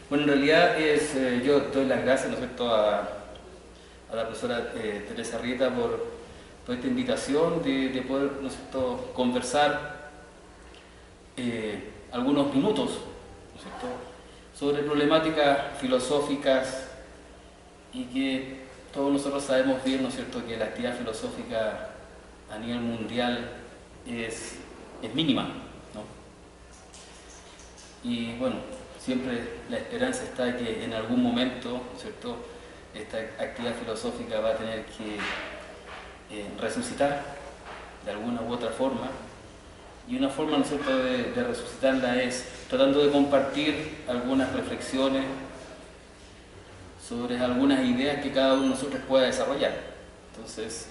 Bueno, en realidad yo doy las gracias, ¿no es cierto?, a la profesora Teresa Rieta por esta invitación de poder, ¿no es cierto?, conversar algunos minutos, ¿no es cierto?, sobre problemáticas filosóficas y que todos nosotros sabemos bien, ¿no es cierto?, que la actividad filosófica a nivel mundial es mínima, ¿no? Y bueno, siempre la esperanza está que en algún momento, ¿no es cierto?, esta actividad filosófica va a tener que resucitar de alguna u otra forma. Y una forma, ¿no es cierto?, de resucitarla es tratando de compartir algunas reflexiones sobre algunas ideas que cada uno de nosotros pueda desarrollar. Entonces,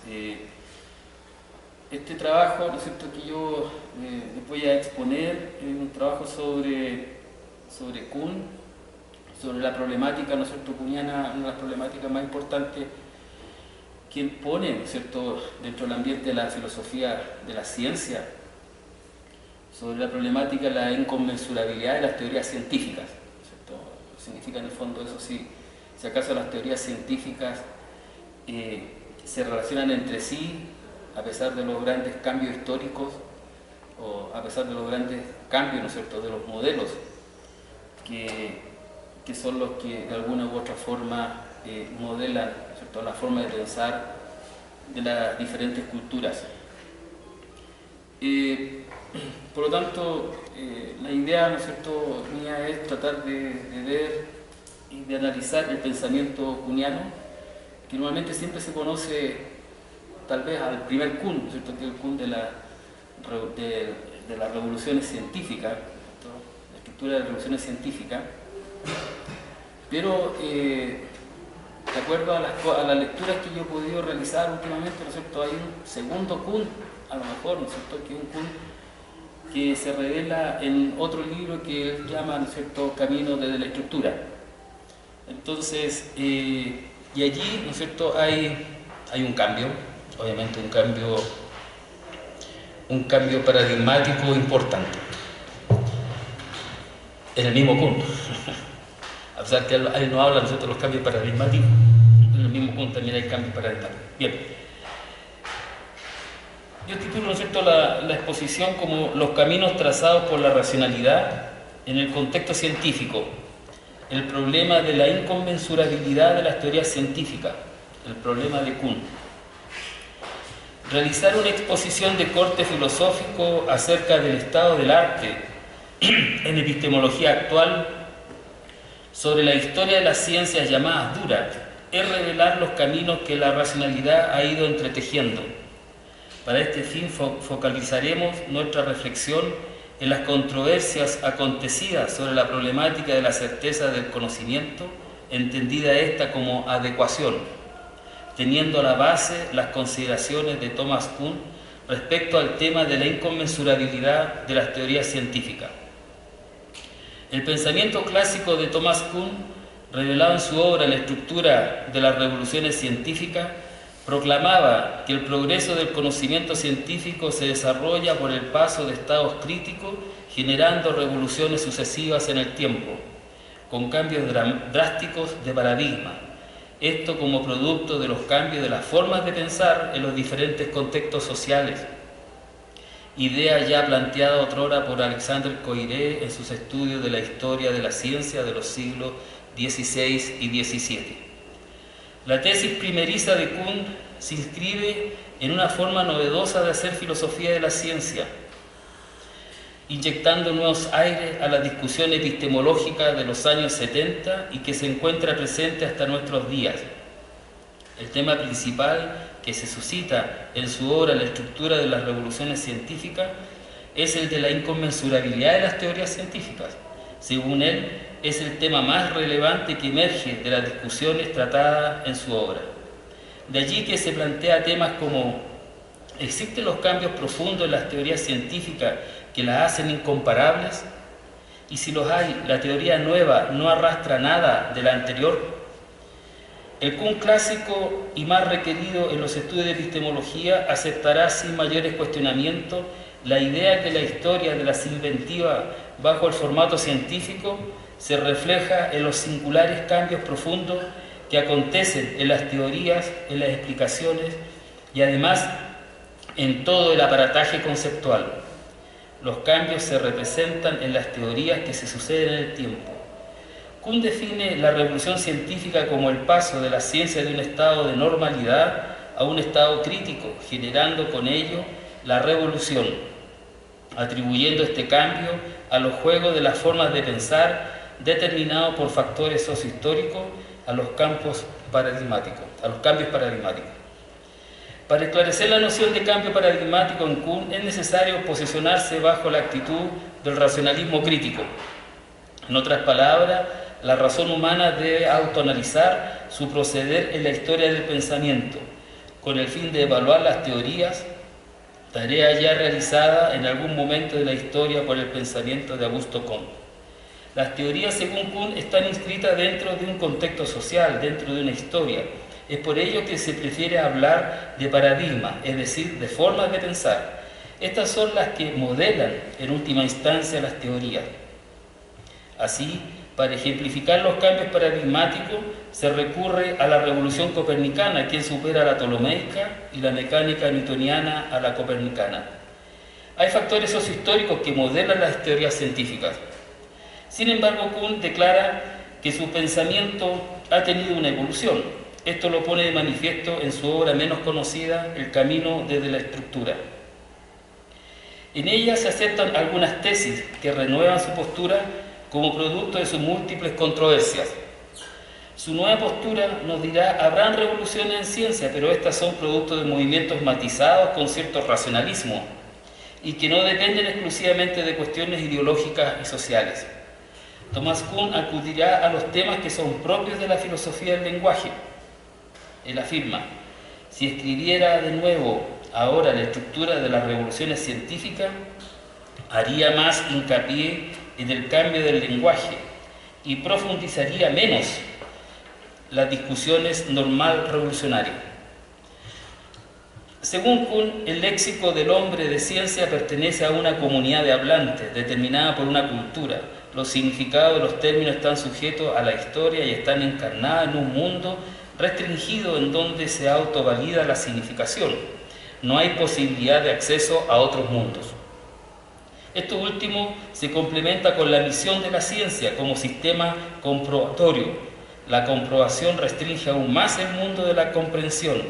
este trabajo, ¿no es cierto?, que yo les voy a exponer es un trabajo sobre Kuhn, sobre la problemática, ¿no es cierto?, kuhniana, una de las problemáticas más importantes que él pone, ¿no es cierto?, dentro del ambiente de la filosofía de la ciencia, sobre la problemática de la inconmensurabilidad de las teorías científicas, ¿no es cierto? Significa en el fondo eso, si acaso las teorías científicas se relacionan entre sí a pesar de los grandes cambios históricos o a pesar de los grandes cambios, ¿no es cierto?, de los modelos que son los que de alguna u otra forma modelan, ¿no es cierto?, la forma de pensar de las diferentes culturas. Por lo tanto, la idea, ¿no es cierto?, mía es tratar de ver y de analizar el pensamiento kuhniano, que normalmente siempre se conoce tal vez al primer Kuhn, ¿no es cierto?, que es el Kuhn de las revoluciones científicas, ¿no?, la escritura de las revoluciones científicas, pero de acuerdo a las lecturas que yo he podido realizar últimamente, ¿no es cierto?, hay un segundo Kuhn, a lo mejor, ¿no es cierto?, que es un Kuhn que se revela en otro libro que él llama, ¿no es cierto?, Camino desde la estructura. Entonces, y allí, ¿no es cierto?, hay un cambio, obviamente un cambio paradigmático importante en el mismo Kuhn. A pesar que él no habla, ¿no es cierto?, de los cambios paradigmáticos, en el mismo Kuhn también hay cambios paradigmáticos. Bien. Yo titulo, ¿no es cierto?, la exposición como los caminos trazados por la racionalidad en el contexto científico, el problema de la inconmensurabilidad de las teorías científicas, el problema de Kuhn. Realizar una exposición de corte filosófico acerca del estado del arte en epistemología actual sobre la historia de las ciencias llamadas duras es revelar los caminos que la racionalidad ha ido entretejiendo. Para este fin focalizaremos nuestra reflexión en las controversias acontecidas sobre la problemática de la certeza del conocimiento, entendida esta como adecuación, teniendo a la base las consideraciones de Thomas Kuhn respecto al tema de la inconmensurabilidad de las teorías científicas. El pensamiento clásico de Thomas Kuhn, revelado en su obra La estructura de las revoluciones científicas, proclamaba que el progreso del conocimiento científico se desarrolla por el paso de estados críticos, generando revoluciones sucesivas en el tiempo, con cambios drásticos de paradigma. Esto como producto de los cambios de las formas de pensar en los diferentes contextos sociales. Idea ya planteada otrora por Alexandre Koyré en sus estudios de la historia de la ciencia de los siglos XVI y XVII. La tesis primeriza de Kuhn se inscribe en una forma novedosa de hacer filosofía de la ciencia, inyectando nuevos aires a la discusión epistemológica de los años 70 y que se encuentra presente hasta nuestros días. El tema principal que se suscita en su obra La estructura de las revoluciones científicas es el de la inconmensurabilidad de las teorías científicas. Según él, es el tema más relevante que emerge de las discusiones tratadas en su obra. De allí que se plantea temas como: ¿existen los cambios profundos en las teorías científicas que las hacen incomparables? Y si los hay, ¿la teoría nueva no arrastra nada de la anterior? El Kuhn clásico y más requerido en los estudios de epistemología aceptará sin mayores cuestionamientos la idea que la historia de las inventivas bajo el formato científico se refleja en los singulares cambios profundos que acontecen en las teorías, en las explicaciones y además en todo el aparataje conceptual. Los cambios se representan en las teorías que se suceden en el tiempo. Kuhn define la revolución científica como el paso de la ciencia de un estado de normalidad a un estado crítico, generando con ello la revolución, atribuyendo este cambio a los juegos de las formas de pensar determinados por factores sociohistóricos a los cambios paradigmáticos. Para esclarecer la noción de cambio paradigmático en Kuhn es necesario posicionarse bajo la actitud del racionalismo crítico. En otras palabras, la razón humana debe autoanalizar su proceder en la historia del pensamiento, con el fin de evaluar las teorías, tarea ya realizada en algún momento de la historia por el pensamiento de Augusto Comte. Las teorías, según Kuhn, están inscritas dentro de un contexto social, dentro de una historia. Es por ello que se prefiere hablar de paradigmas, es decir, de formas de pensar. Estas son las que modelan, en última instancia, las teorías. Así, para ejemplificar los cambios paradigmáticos, se recurre a la revolución copernicana, quien supera a la ptolomeica, y la mecánica newtoniana a la copernicana. Hay factores sociohistóricos que modelan las teorías científicas. Sin embargo, Kuhn declara que su pensamiento ha tenido una evolución. Esto lo pone de manifiesto en su obra menos conocida, El camino desde la estructura. En ella se aceptan algunas tesis que renuevan su postura como producto de sus múltiples controversias. Su nueva postura nos dirá: habrán revoluciones en ciencia, pero estas son producto de movimientos matizados con cierto racionalismo y que no dependen exclusivamente de cuestiones ideológicas y sociales. Thomas Kuhn acudirá a los temas que son propios de la filosofía del lenguaje. Él afirma: si escribiera de nuevo ahora la estructura de las revoluciones científicas, haría más hincapié en el cambio del lenguaje y profundizaría menos las discusiones normal revolucionarias. Según Kuhn, el léxico del hombre de ciencia pertenece a una comunidad de hablantes determinada por una cultura. Los significados de los términos están sujetos a la historia y están encarnados en un mundo restringido en donde se autovalida la significación. No hay posibilidad de acceso a otros mundos. Esto último se complementa con la misión de la ciencia como sistema comprobatorio. La comprobación restringe aún más el mundo de la comprensión.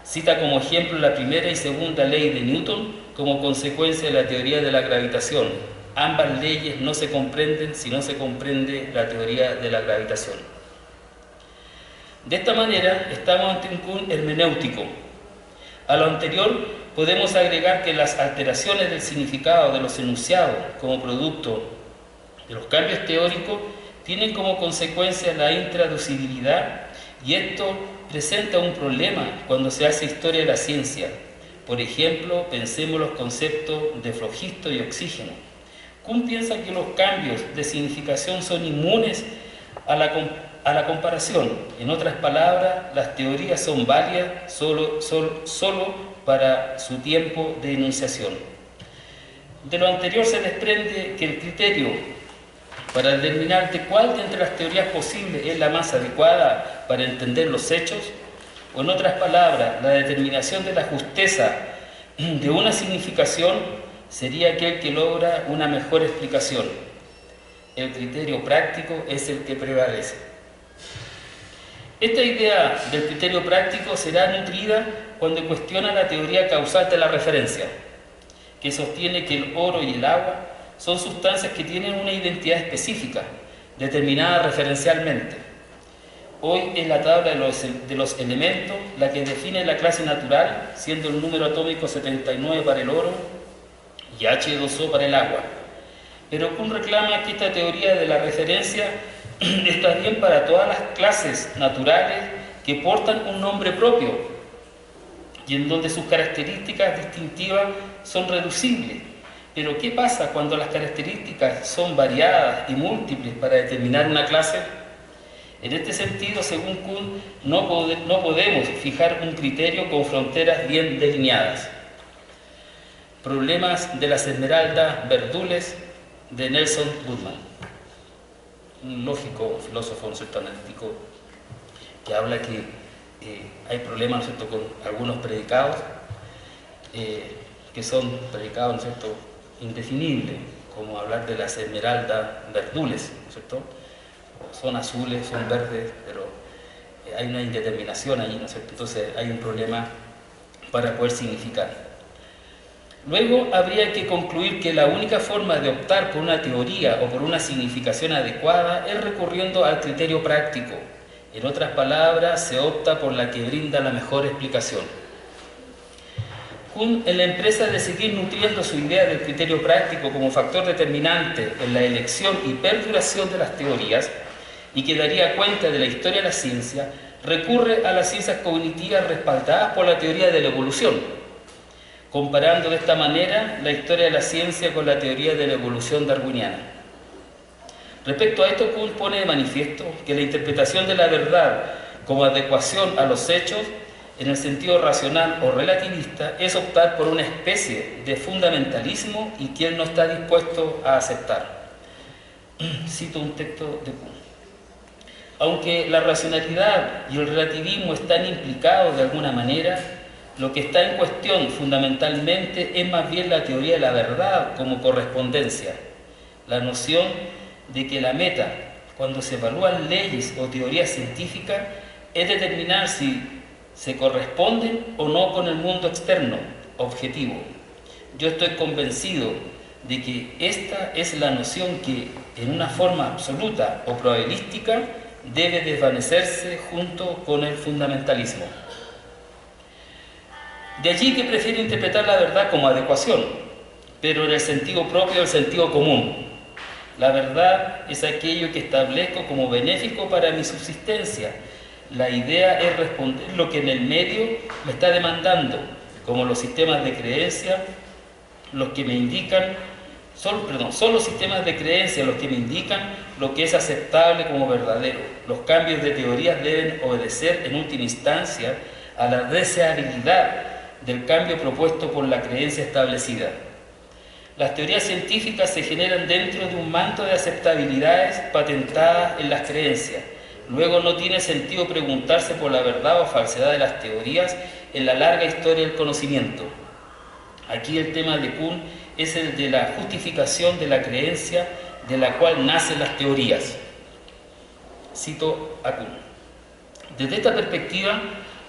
Cita como ejemplo la primera y segunda ley de Newton como consecuencia de la teoría de la gravitación. Ambas leyes no se comprenden si no se comprende la teoría de la gravitación. De esta manera, estamos ante un Kuhn hermenéutico. A lo anterior, podemos agregar que las alteraciones del significado de los enunciados como producto de los cambios teóricos tienen como consecuencia la intraducibilidad, y esto presenta un problema cuando se hace historia de la ciencia. Por ejemplo, pensemos los conceptos de flogisto y oxígeno. Kuhn piensa que los cambios de significación son inmunes a la comparación. En otras palabras, las teorías son válidas solo para su tiempo de enunciación. De lo anterior se desprende que el criterio para determinar de cuál de entre las teorías posibles es la más adecuada para entender los hechos, o en otras palabras, la determinación de la justeza de una significación, sería aquel que logra una mejor explicación. El criterio práctico es el que prevalece. Esta idea del criterio práctico será nutrida cuando cuestiona la teoría causal de la referencia, que sostiene que el oro y el agua son sustancias que tienen una identidad específica, determinada referencialmente. Hoy es la tabla de los elementos la que define la clase natural, siendo el número atómico 79 para el oro y H2O para el agua. Pero Kuhn reclama que esta teoría de la referencia está bien para todas las clases naturales que portan un nombre propio y en donde sus características distintivas son reducibles. Pero ¿qué pasa cuando las características son variadas y múltiples para determinar una clase? En este sentido, según Kuhn, no podemos fijar un criterio con fronteras bien delineadas. Problemas de las esmeraldas verdules de Nelson Goodman. un lógico, un filósofo, ¿no es cierto?, analítico, que habla que hay problemas, ¿no es cierto?, con algunos predicados, que son predicados, ¿no es cierto?, indefinibles, como hablar de las esmeraldas verdules, ¿no es cierto?, son azules, son verdes, pero hay una indeterminación ahí, ¿no es cierto?, entonces hay un problema para poder significar. Luego habría que concluir que la única forma de optar por una teoría o por una significación adecuada es recurriendo al criterio práctico. En otras palabras, se opta por la que brinda la mejor explicación. Kuhn, en la empresa de seguir nutriendo su idea del criterio práctico como factor determinante en la elección y perduración de las teorías, y que daría cuenta de la historia de la ciencia, recurre a las ciencias cognitivas respaldadas por la teoría de la evolución, comparando de esta manera la historia de la ciencia con la teoría de la evolución darwiniana. Respecto a esto, Kuhn pone de manifiesto que la interpretación de la verdad como adecuación a los hechos, en el sentido racional o relativista, es optar por una especie de fundamentalismo y que él no está dispuesto a aceptar. Cito un texto de Kuhn. Aunque la racionalidad y el relativismo están implicados de alguna manera, lo que está en cuestión fundamentalmente es más bien la teoría de la verdad como correspondencia, la noción de que la meta, cuando se evalúan leyes o teorías científicas, es determinar si se corresponden o no con el mundo externo, objetivo. Yo estoy convencido de que esta es la noción que, en una forma absoluta o probabilística, debe desvanecerse junto con el fundamentalismo. De allí que prefiero interpretar la verdad como adecuación, pero en el sentido propio del sentido común. La verdad es aquello que establezco como benéfico para mi subsistencia. La idea es responder lo que en el medio me está demandando, como los sistemas de creencia, los que me indican, son los sistemas de creencia los que me indican lo que es aceptable como verdadero. Los cambios de teorías deben obedecer en última instancia a la deseabilidad del cambio propuesto por la creencia establecida. Las teorías científicas se generan dentro de un manto de aceptabilidades patentadas en las creencias. Luego no tiene sentido preguntarse por la verdad o falsedad de las teorías en la larga historia del conocimiento. Aquí el tema de Kuhn es el de la justificación de la creencia de la cual nacen las teorías. Cito a Kuhn. Desde esta perspectiva,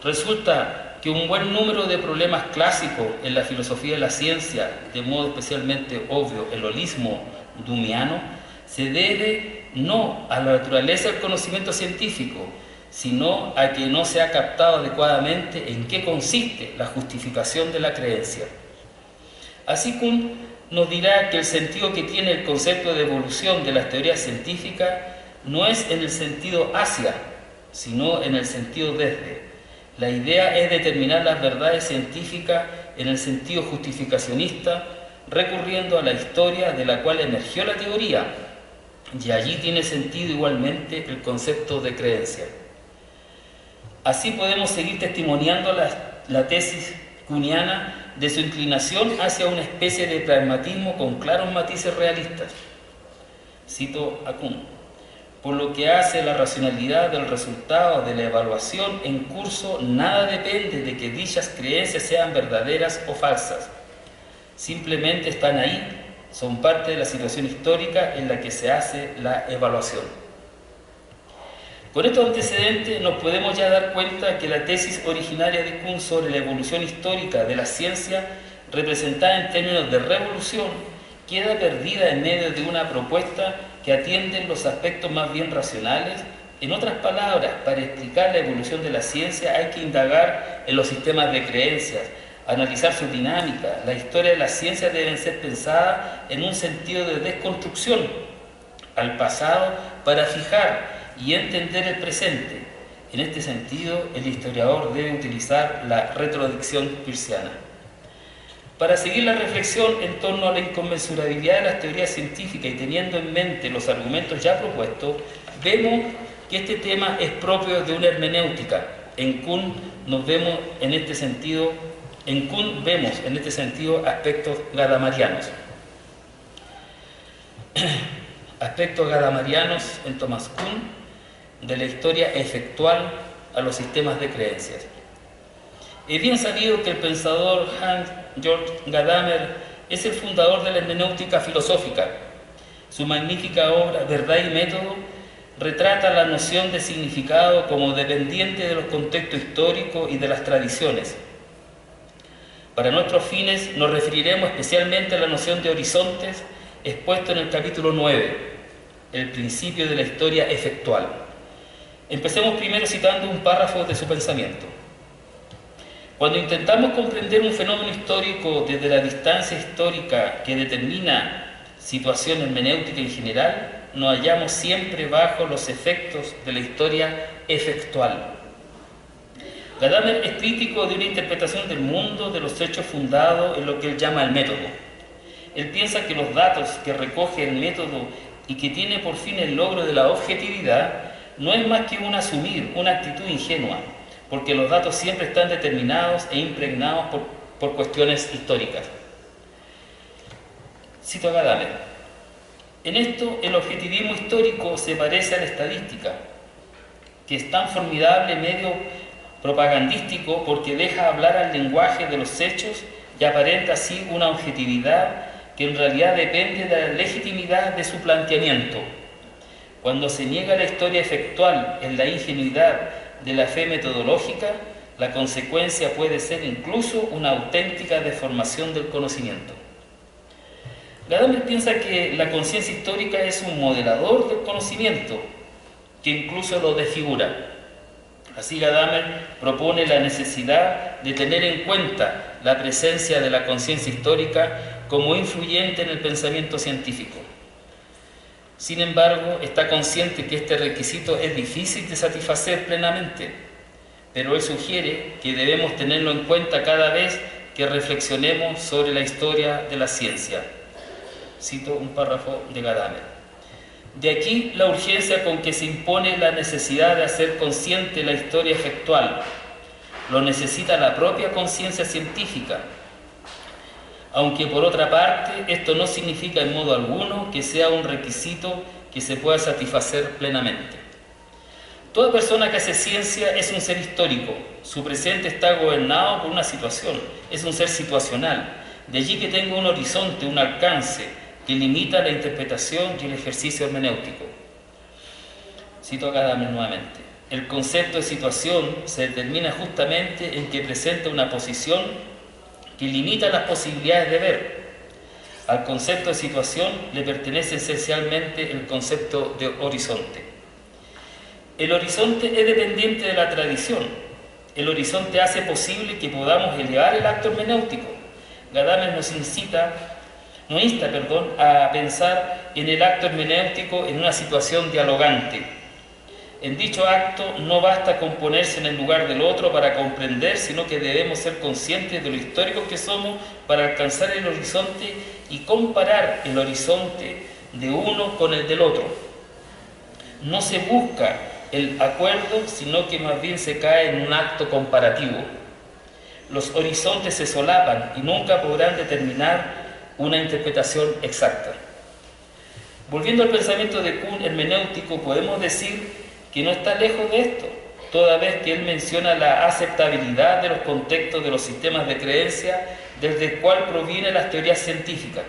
resulta que un buen número de problemas clásicos en la filosofía de la ciencia, de modo especialmente obvio el holismo dumiano, se debe no a la naturaleza del conocimiento científico, sino a que no se ha captado adecuadamente en qué consiste la justificación de la creencia. Así Kuhn nos dirá que el sentido que tiene el concepto de evolución de las teorías científicas no es en el sentido hacia, sino en el sentido desde. La idea es determinar las verdades científicas en el sentido justificacionista, recurriendo a la historia de la cual emergió la teoría, y allí tiene sentido igualmente el concepto de creencia. Así podemos seguir testimoniando la tesis kuhniana de su inclinación hacia una especie de pragmatismo con claros matices realistas. Cito a Kuhn. Por lo que hace la racionalidad del resultado de la evaluación en curso, nada depende de que dichas creencias sean verdaderas o falsas. Simplemente están ahí, son parte de la situación histórica en la que se hace la evaluación. Con estos antecedentes nos podemos ya dar cuenta que la tesis originaria de Kuhn sobre la evolución histórica de la ciencia, representada en términos de revolución, queda perdida en medio de una propuesta que atiende los aspectos más bien racionales. En otras palabras, para explicar la evolución de la ciencia hay que indagar en los sistemas de creencias, analizar su dinámica. La historia de la ciencia debe ser pensada en un sentido de desconstrucción al pasado para fijar y entender el presente. En este sentido, el historiador debe utilizar la retrodicción peirciana. Para seguir la reflexión en torno a la inconmensurabilidad de las teorías científicas y teniendo en mente los argumentos ya propuestos, vemos que este tema es propio de una hermenéutica. En Kuhn vemos en este sentido aspectos gadamarianos. aspectos gadamerianos en Thomas Kuhn de la historia efectual a los sistemas de creencias. Es bien sabido que el pensador Hans Georg Gadamer es el fundador de la hermenéutica filosófica. Su magnífica obra Verdad y Método retrata la noción de significado como dependiente de los contextos históricos y de las tradiciones. Para nuestros fines nos referiremos especialmente a la noción de horizontes expuesto en el capítulo 9, el principio de la historia efectual. Empecemos primero citando un párrafo de su pensamiento. Cuando intentamos comprender un fenómeno histórico desde la distancia histórica que determina situación hermenéutica en general, nos hallamos siempre bajo los efectos de la historia efectual. Gadamer es crítico de una interpretación del mundo, de los hechos fundados en lo que él llama el método. Él piensa que los datos que recoge el método y que tiene por fin el logro de la objetividad no es más que un asumir, una actitud ingenua, porque los datos siempre están determinados e impregnados por cuestiones históricas. Cito a Gadamer: en esto el objetivismo histórico se parece a la estadística, que es tan formidable medio propagandístico porque deja hablar al lenguaje de los hechos y aparenta así una objetividad que en realidad depende de la legitimidad de su planteamiento. Cuando se niega la historia efectual en la ingenuidad de la fe metodológica, la consecuencia puede ser incluso una auténtica deformación del conocimiento. Gadamer piensa que la conciencia histórica es un modelador del conocimiento, que incluso lo desfigura. Así Gadamer propone la necesidad de tener en cuenta la presencia de la conciencia histórica como influyente en el pensamiento científico. Sin embargo, está consciente que este requisito es difícil de satisfacer plenamente, pero él sugiere que debemos tenerlo en cuenta cada vez que reflexionemos sobre la historia de la ciencia. Cito un párrafo de Gadamer. De aquí la urgencia con que se impone la necesidad de hacer consciente la historia efectual. Lo necesita la propia conciencia científica, aunque por otra parte esto no significa en modo alguno que sea un requisito que se pueda satisfacer plenamente. Toda persona que hace ciencia es un ser histórico, su presente está gobernado por una situación, es un ser situacional, de allí que tenga un horizonte, un alcance que limita la interpretación y el ejercicio hermenéutico. Cito a Gadamer nuevamente: el concepto de situación se determina justamente en que presenta una posición que limita las posibilidades de ver. Al concepto de situación le pertenece esencialmente el concepto de horizonte. El horizonte es dependiente de la tradición. El horizonte hace posible que podamos elevar el acto hermenéutico. Gadamer nos insta a pensar en el acto hermenéutico en una situación dialogante. En dicho acto no basta con ponerse en el lugar del otro para comprender, sino que debemos ser conscientes de lo históricos que somos para alcanzar el horizonte y comparar el horizonte de uno con el del otro. No se busca el acuerdo, sino que más bien se cae en un acto comparativo. Los horizontes se solapan y nunca podrán determinar una interpretación exacta. Volviendo al pensamiento de Kuhn hermenéutico, podemos decir que no está lejos de esto, toda vez que él menciona la aceptabilidad de los contextos de los sistemas de creencia desde el cual provienen las teorías científicas.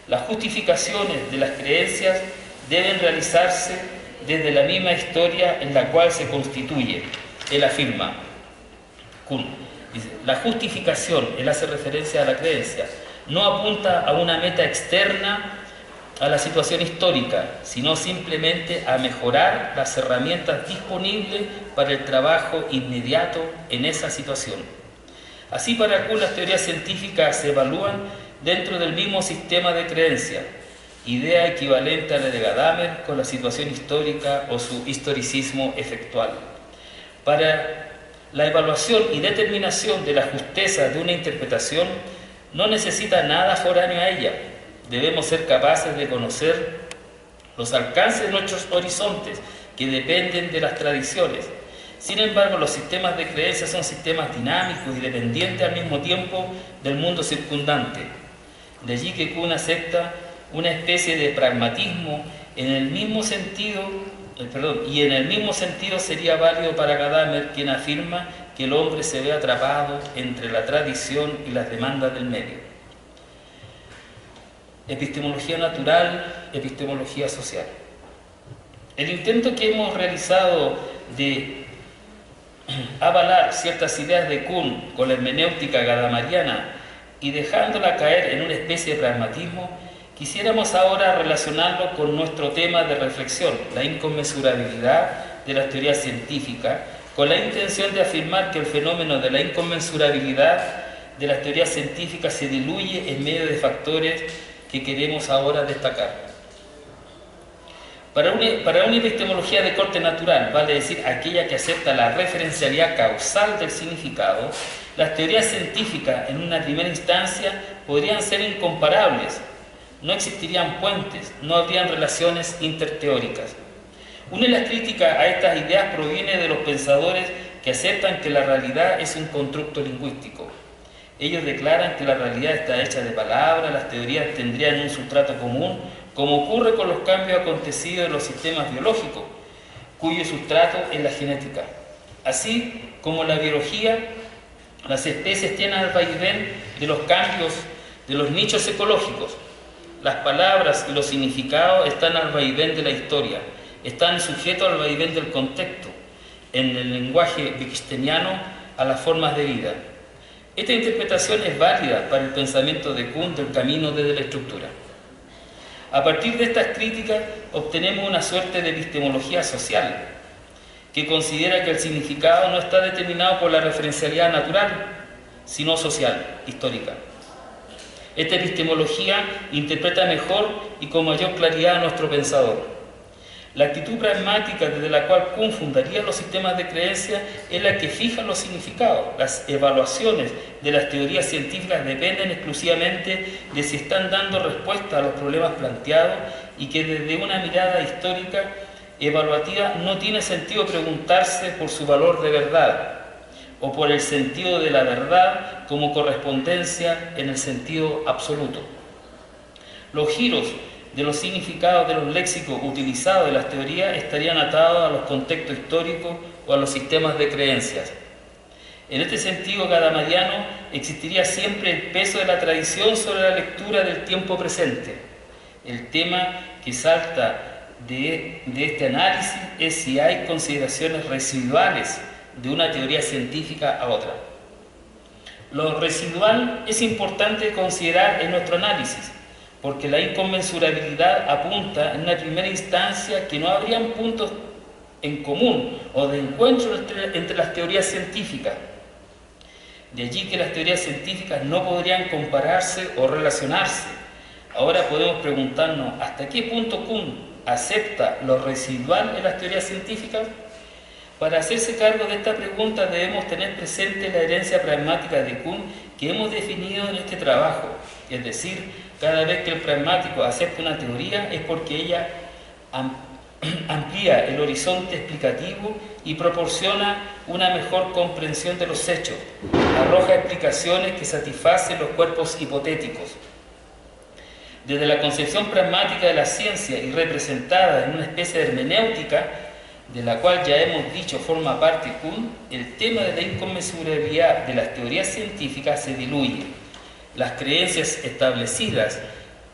Las justificaciones de las creencias deben realizarse desde la misma historia en la cual se constituye. Él afirma, Kuhn, dice: la justificación, él hace referencia a la creencia, no apunta a una meta externa a la situación histórica, sino simplemente a mejorar las herramientas disponibles para el trabajo inmediato en esa situación. Así, para Kuhn, las teorías científicas se evalúan dentro del mismo sistema de creencia, idea equivalente a la de Gadamer con la situación histórica o su historicismo efectual. Para la evaluación y determinación de la justeza de una interpretación no necesita nada foráneo a ella. Debemos ser capaces de conocer los alcances de nuestros horizontes, que dependen de las tradiciones. Sin embargo, los sistemas de creencias son sistemas dinámicos y dependientes al mismo tiempo del mundo circundante. De allí que Kuhn acepta una especie de pragmatismo En el mismo sentido, y en el mismo sentido sería válido para Gadamer, quien afirma que el hombre se ve atrapado entre la tradición y las demandas del medio. Epistemología natural, epistemología social. El intento que hemos realizado de avalar ciertas ideas de Kuhn con la hermenéutica gadamariana y dejándola caer en una especie de pragmatismo, quisiéramos ahora relacionarlo con nuestro tema de reflexión, la inconmensurabilidad de las teorías científicas, con la intención de afirmar que el fenómeno de la inconmensurabilidad de las teorías científicas se diluye en medio de factores que queremos ahora destacar. Para una epistemología de corte natural, vale decir aquella que acepta la referencialidad causal del significado, las teorías científicas en una primera instancia podrían ser incomparables, no existirían puentes, no habrían relaciones interteóricas. Una de las críticas a estas ideas proviene de los pensadores que aceptan que la realidad es un constructo lingüístico. Ellos declaran que la realidad está hecha de palabras, las teorías tendrían un sustrato común, como ocurre con los cambios acontecidos en los sistemas biológicos, cuyo sustrato es la genética. Así como la biología, las especies tienen al vaivén de los cambios de los nichos ecológicos. Las palabras y los significados están al vaivén de la historia, están sujetos al vaivén del contexto, en el lenguaje wittgensteiniano, a las formas de vida. Esta interpretación es válida para el pensamiento de Kuhn del camino desde la estructura. A partir de estas críticas obtenemos una suerte de epistemología social, que considera que el significado no está determinado por la referencialidad natural, sino social, histórica. Esta epistemología interpreta mejor y con mayor claridad a nuestro pensador. La actitud pragmática desde la cual Kuhn fundaría los sistemas de creencia es la que fija los significados. Las evaluaciones de las teorías científicas dependen exclusivamente de si están dando respuesta a los problemas planteados y que desde una mirada histórica evaluativa no tiene sentido preguntarse por su valor de verdad o por el sentido de la verdad como correspondencia en el sentido absoluto. Los giros de los significados de los léxicos utilizados en las teorías estarían atados a los contextos históricos o a los sistemas de creencias. En este sentido gadamariano existiría siempre el peso de la tradición sobre la lectura del tiempo presente. El tema que salta de este análisis es si hay consideraciones residuales de una teoría científica a otra. Lo residual es importante considerar en nuestro análisis, porque la inconmensurabilidad apunta en una primera instancia que no habrían puntos en común o de encuentro entre las teorías científicas. De allí que las teorías científicas no podrían compararse o relacionarse. Ahora podemos preguntarnos, ¿hasta qué punto Kuhn acepta lo residual en las teorías científicas? Para hacerse cargo de esta pregunta debemos tener presente la herencia pragmática de Kuhn que hemos definido en este trabajo, es decir, cada vez que el pragmático acepta una teoría es porque ella amplía el horizonte explicativo y proporciona una mejor comprensión de los hechos, arroja explicaciones que satisfacen los cuerpos hipotéticos. Desde la concepción pragmática de la ciencia y representada en una especie de hermenéutica, de la cual ya hemos dicho forma parte Kuhn, el tema de la inconmensurabilidad de las teorías científicas se diluye. Las creencias establecidas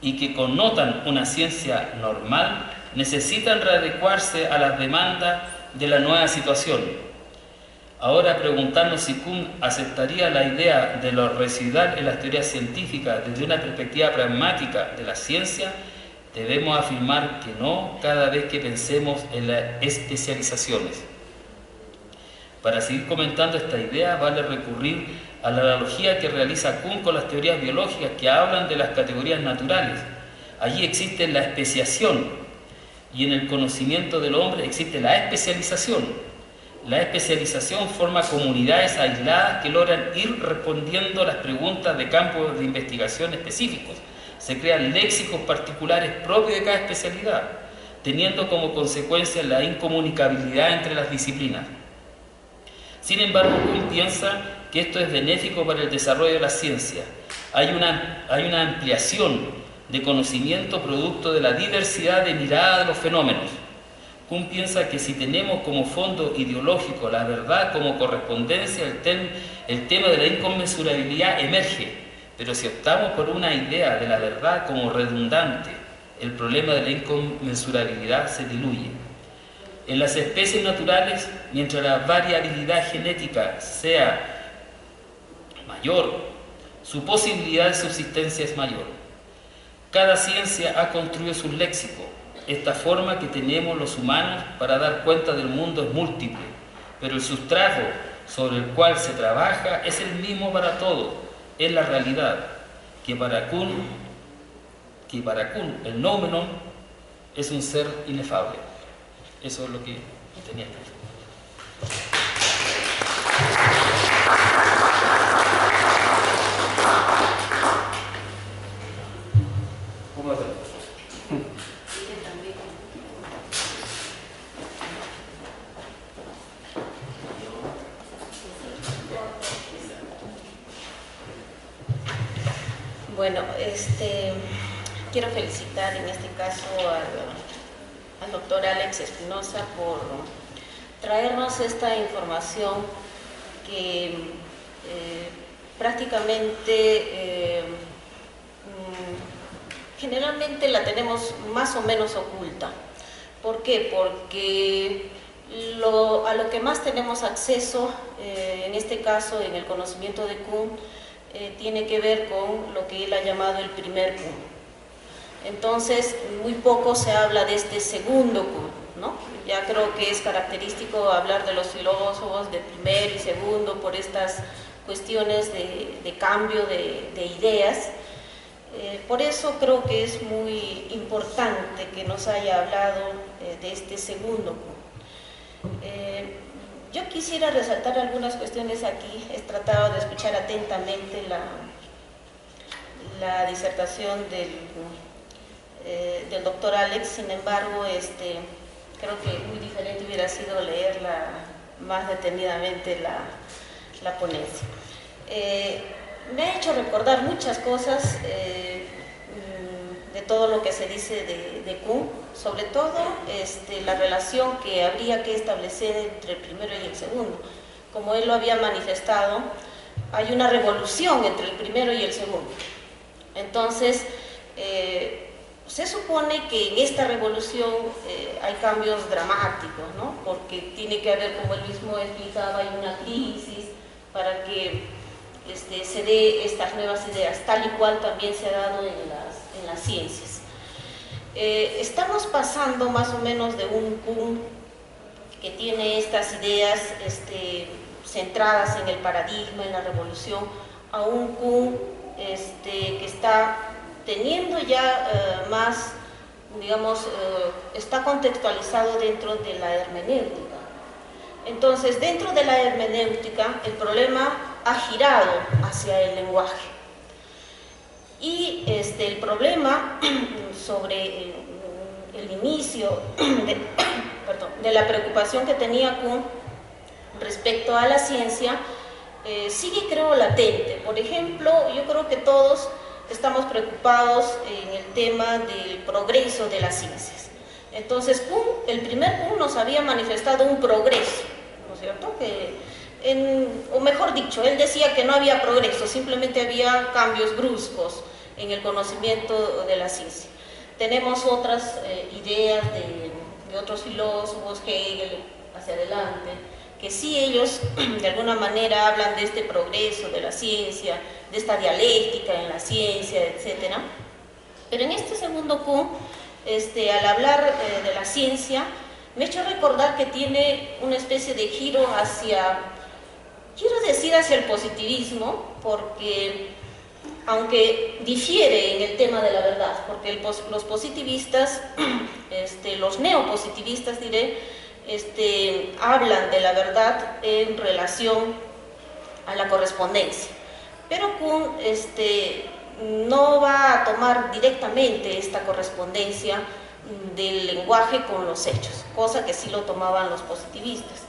y que connotan una ciencia normal necesitan readecuarse a las demandas de la nueva situación. Ahora preguntarnos si Kuhn aceptaría la idea de lo residual en las teorías científicas desde una perspectiva pragmática de la ciencia, debemos afirmar que no cada vez que pensemos en las especializaciones. Para seguir comentando esta idea vale recurrir a la analogía que realiza Kuhn con las teorías biológicas que hablan de las categorías naturales. Allí existe la especiación y en el conocimiento del hombre existe la especialización. La especialización forma comunidades aisladas que logran ir respondiendo a las preguntas de campos de investigación específicos. Se crean léxicos particulares propios de cada especialidad, teniendo como consecuencia la incomunicabilidad entre las disciplinas. Sin embargo, Kuhn piensa que esto es benéfico para el desarrollo de la ciencia. Hay una ampliación de conocimiento producto de la diversidad de mirada de los fenómenos. Kuhn piensa que si tenemos como fondo ideológico la verdad como correspondencia, el tema de la inconmensurabilidad emerge, pero si optamos por una idea de la verdad como redundante, el problema de la inconmensurabilidad se diluye. En las especies naturales, mientras la variabilidad genética sea mayor, su posibilidad de subsistencia es mayor. Cada ciencia ha construido su léxico. Esta forma que tenemos los humanos para dar cuenta del mundo es múltiple, pero el sustrato sobre el cual se trabaja es el mismo para todos, es la realidad, que para Kuhn el noumenon es un ser inefable. Eso es lo que tenía que decir. ¿Cómo lo hacemos? Bueno, quiero felicitar en este caso al doctor Alex Espinosa por traernos esta información que prácticamente generalmente la tenemos más o menos oculta. ¿Por qué? Porque a lo que más tenemos acceso, en este caso en el conocimiento de Kuhn, tiene que ver con lo que él ha llamado el primer Kuhn. Entonces, muy poco se habla de este segundo Kuhn, ¿no? Ya creo que es característico hablar de los filósofos de primer y segundo por estas cuestiones de cambio de ideas. Por eso creo que es muy importante que nos haya hablado de este segundo Kuhn. Yo quisiera resaltar algunas cuestiones aquí. He tratado de escuchar atentamente la disertación del doctor Alex. Sin embargo, creo que muy diferente hubiera sido leerla más detenidamente la ponencia. Me ha hecho recordar muchas cosas de todo lo que se dice de Kuhn, sobre todo la relación que habría que establecer entre el primero y el segundo. Como él lo había manifestado, hay una revolución entre el primero y el segundo. Entonces, se supone que en esta revolución hay cambios dramáticos, ¿no? Porque tiene que haber, como él mismo explicaba, hay una crisis para que se dé estas nuevas ideas, tal y cual también se ha dado en las ciencias. Estamos pasando más o menos de un Kuhn que tiene estas ideas centradas en el paradigma, en la revolución, a un Kuhn que está teniendo ya más, digamos, está contextualizado dentro de la hermenéutica. Entonces, dentro de la hermenéutica, el problema ha girado hacia el lenguaje. Y el problema sobre el inicio de la preocupación que tenía Kuhn respecto a la ciencia sigue, creo, latente. Por ejemplo, yo creo que todos estamos preocupados en el tema del progreso de las ciencias. Entonces, Kuhn, el primer Kuhn nos había manifestado un progreso, ¿no es cierto? O mejor dicho, él decía que no había progreso, simplemente había cambios bruscos en el conocimiento de la ciencia. Tenemos otras ideas de otros filósofos, Hegel, hacia adelante, que sí ellos de alguna manera hablan de este progreso de la ciencia, de esta dialéctica en la ciencia, etc. Pero en este segundo Kuhn, al hablar de la ciencia, me ha hecho recordar que tiene una especie de giro hacia, quiero decir, hacia el positivismo, porque aunque difiere en el tema de la verdad, porque los positivistas, los neopositivistas diré, hablan de la verdad en relación a la correspondencia, pero Kuhn no va a tomar directamente esta correspondencia del lenguaje con los hechos, cosa que sí lo tomaban los positivistas.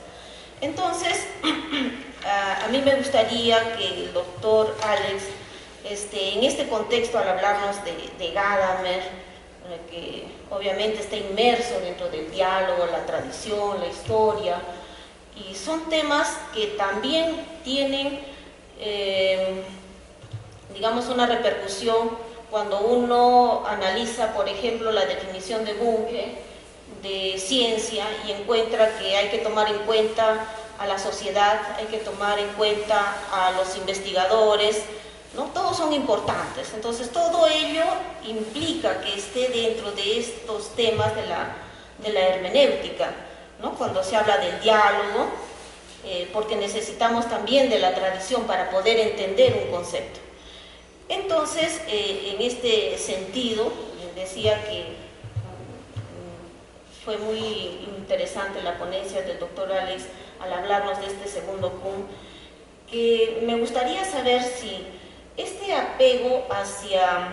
Entonces, a mí me gustaría que el doctor Alex en este contexto, al hablarnos de Gadamer, que obviamente está inmerso dentro del diálogo, la tradición, la historia, y son temas que también tienen, digamos, una repercusión cuando uno analiza, por ejemplo, la definición de Bunge de ciencia y encuentra que hay que tomar en cuenta a la sociedad, hay que tomar en cuenta a los investigadores, ¿no? Todos son importantes. Entonces, todo ello implica que esté dentro de estos temas de la hermenéutica, ¿no? Cuando se habla del diálogo, porque necesitamos también de la tradición para poder entender un concepto. Entonces, en este sentido, decía que fue muy interesante la ponencia del doctor Alex al hablarnos de este segundo cum, que me gustaría saber si este apego hacia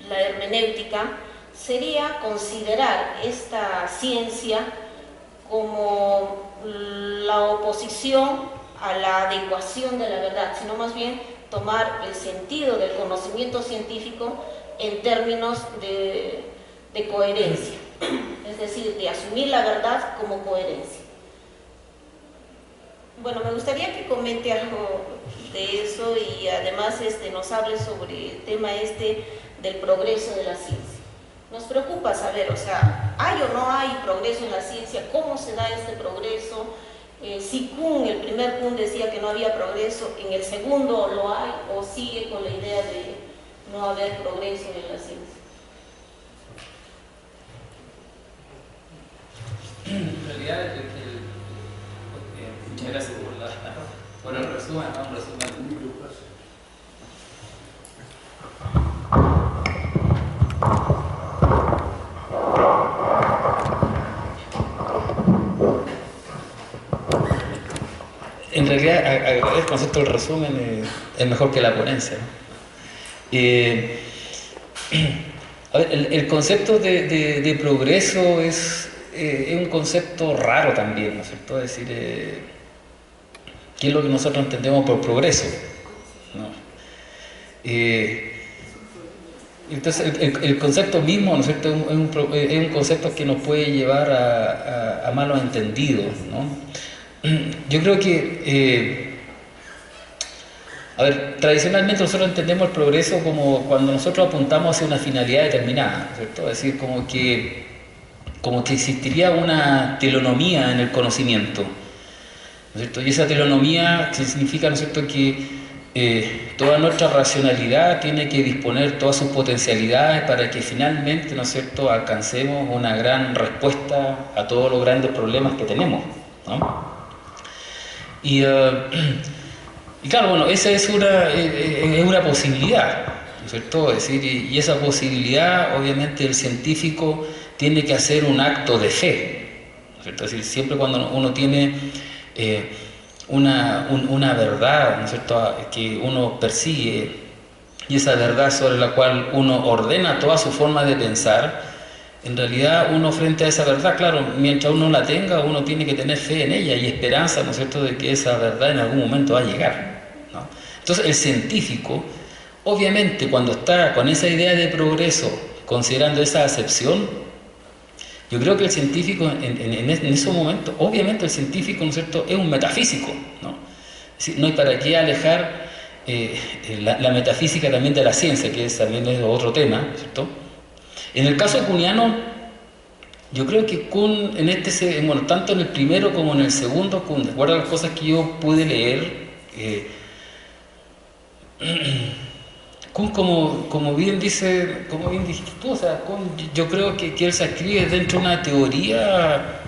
la hermenéutica sería considerar esta ciencia como la oposición a la adecuación de la verdad, sino más bien tomar el sentido del conocimiento científico en términos de coherencia, es decir, de asumir la verdad como coherencia. Bueno, me gustaría que comente algo de eso y además nos hable sobre el tema del progreso de la ciencia. Nos preocupa saber, o sea, ¿hay o no hay progreso en la ciencia? ¿Cómo se da este progreso? Si Kuhn, el primer Kuhn decía que no había progreso, ¿en el segundo lo hay o sigue con la idea de no haber progreso en la ciencia? En realidad, muchas gracias por el resumen, ¿no? Un resumen. En realidad, el concepto del resumen es mejor que la ponencia, ¿no? A ver, el concepto de progreso es un concepto raro también, ¿no es cierto? Es decir, ¿qué es lo que nosotros entendemos por progreso? ¿No? Entonces, el concepto mismo, ¿no es cierto?, es un concepto que nos puede llevar a malos entendidos, ¿no? Yo creo que, a ver, tradicionalmente nosotros entendemos el progreso como cuando nosotros apuntamos hacia una finalidad determinada, ¿no es cierto? Es decir, como que existiría una telonomía en el conocimiento, ¿no es cierto? Y esa telonomía significa, ¿no es cierto?, que toda nuestra racionalidad tiene que disponer todas sus potencialidades para que finalmente, ¿no es cierto?, alcancemos una gran respuesta a todos los grandes problemas que tenemos, ¿no? Y claro, bueno, esa es una posibilidad, ¿no es cierto? Es decir, y esa posibilidad, obviamente, el científico tiene que hacer un acto de fe, ¿no es cierto? Es decir, siempre cuando uno tiene una verdad, ¿no es cierto?, que uno persigue, y esa verdad sobre la cual uno ordena toda su forma de pensar, en realidad uno frente a esa verdad, claro, mientras uno la tenga, uno tiene que tener fe en ella y esperanza, ¿no es cierto?, de que esa verdad en algún momento va a llegar, ¿no? Entonces el científico, obviamente, cuando está con esa idea de progreso, considerando esa acepción, yo creo que el científico en ese momento, obviamente el científico, ¿no es cierto?, es un metafísico, ¿no? Es decir, no hay para qué alejar la metafísica también de la ciencia, que también es otro tema, ¿cierto? En el caso kuhniano, yo creo que Kuhn, bueno, tanto en el primero como en el segundo Kuhn, de acuerdo a las cosas que yo pude leer, Kuhn, como bien dijiste tú, o sea, Kuhn, yo creo que él se escribe dentro de una teoría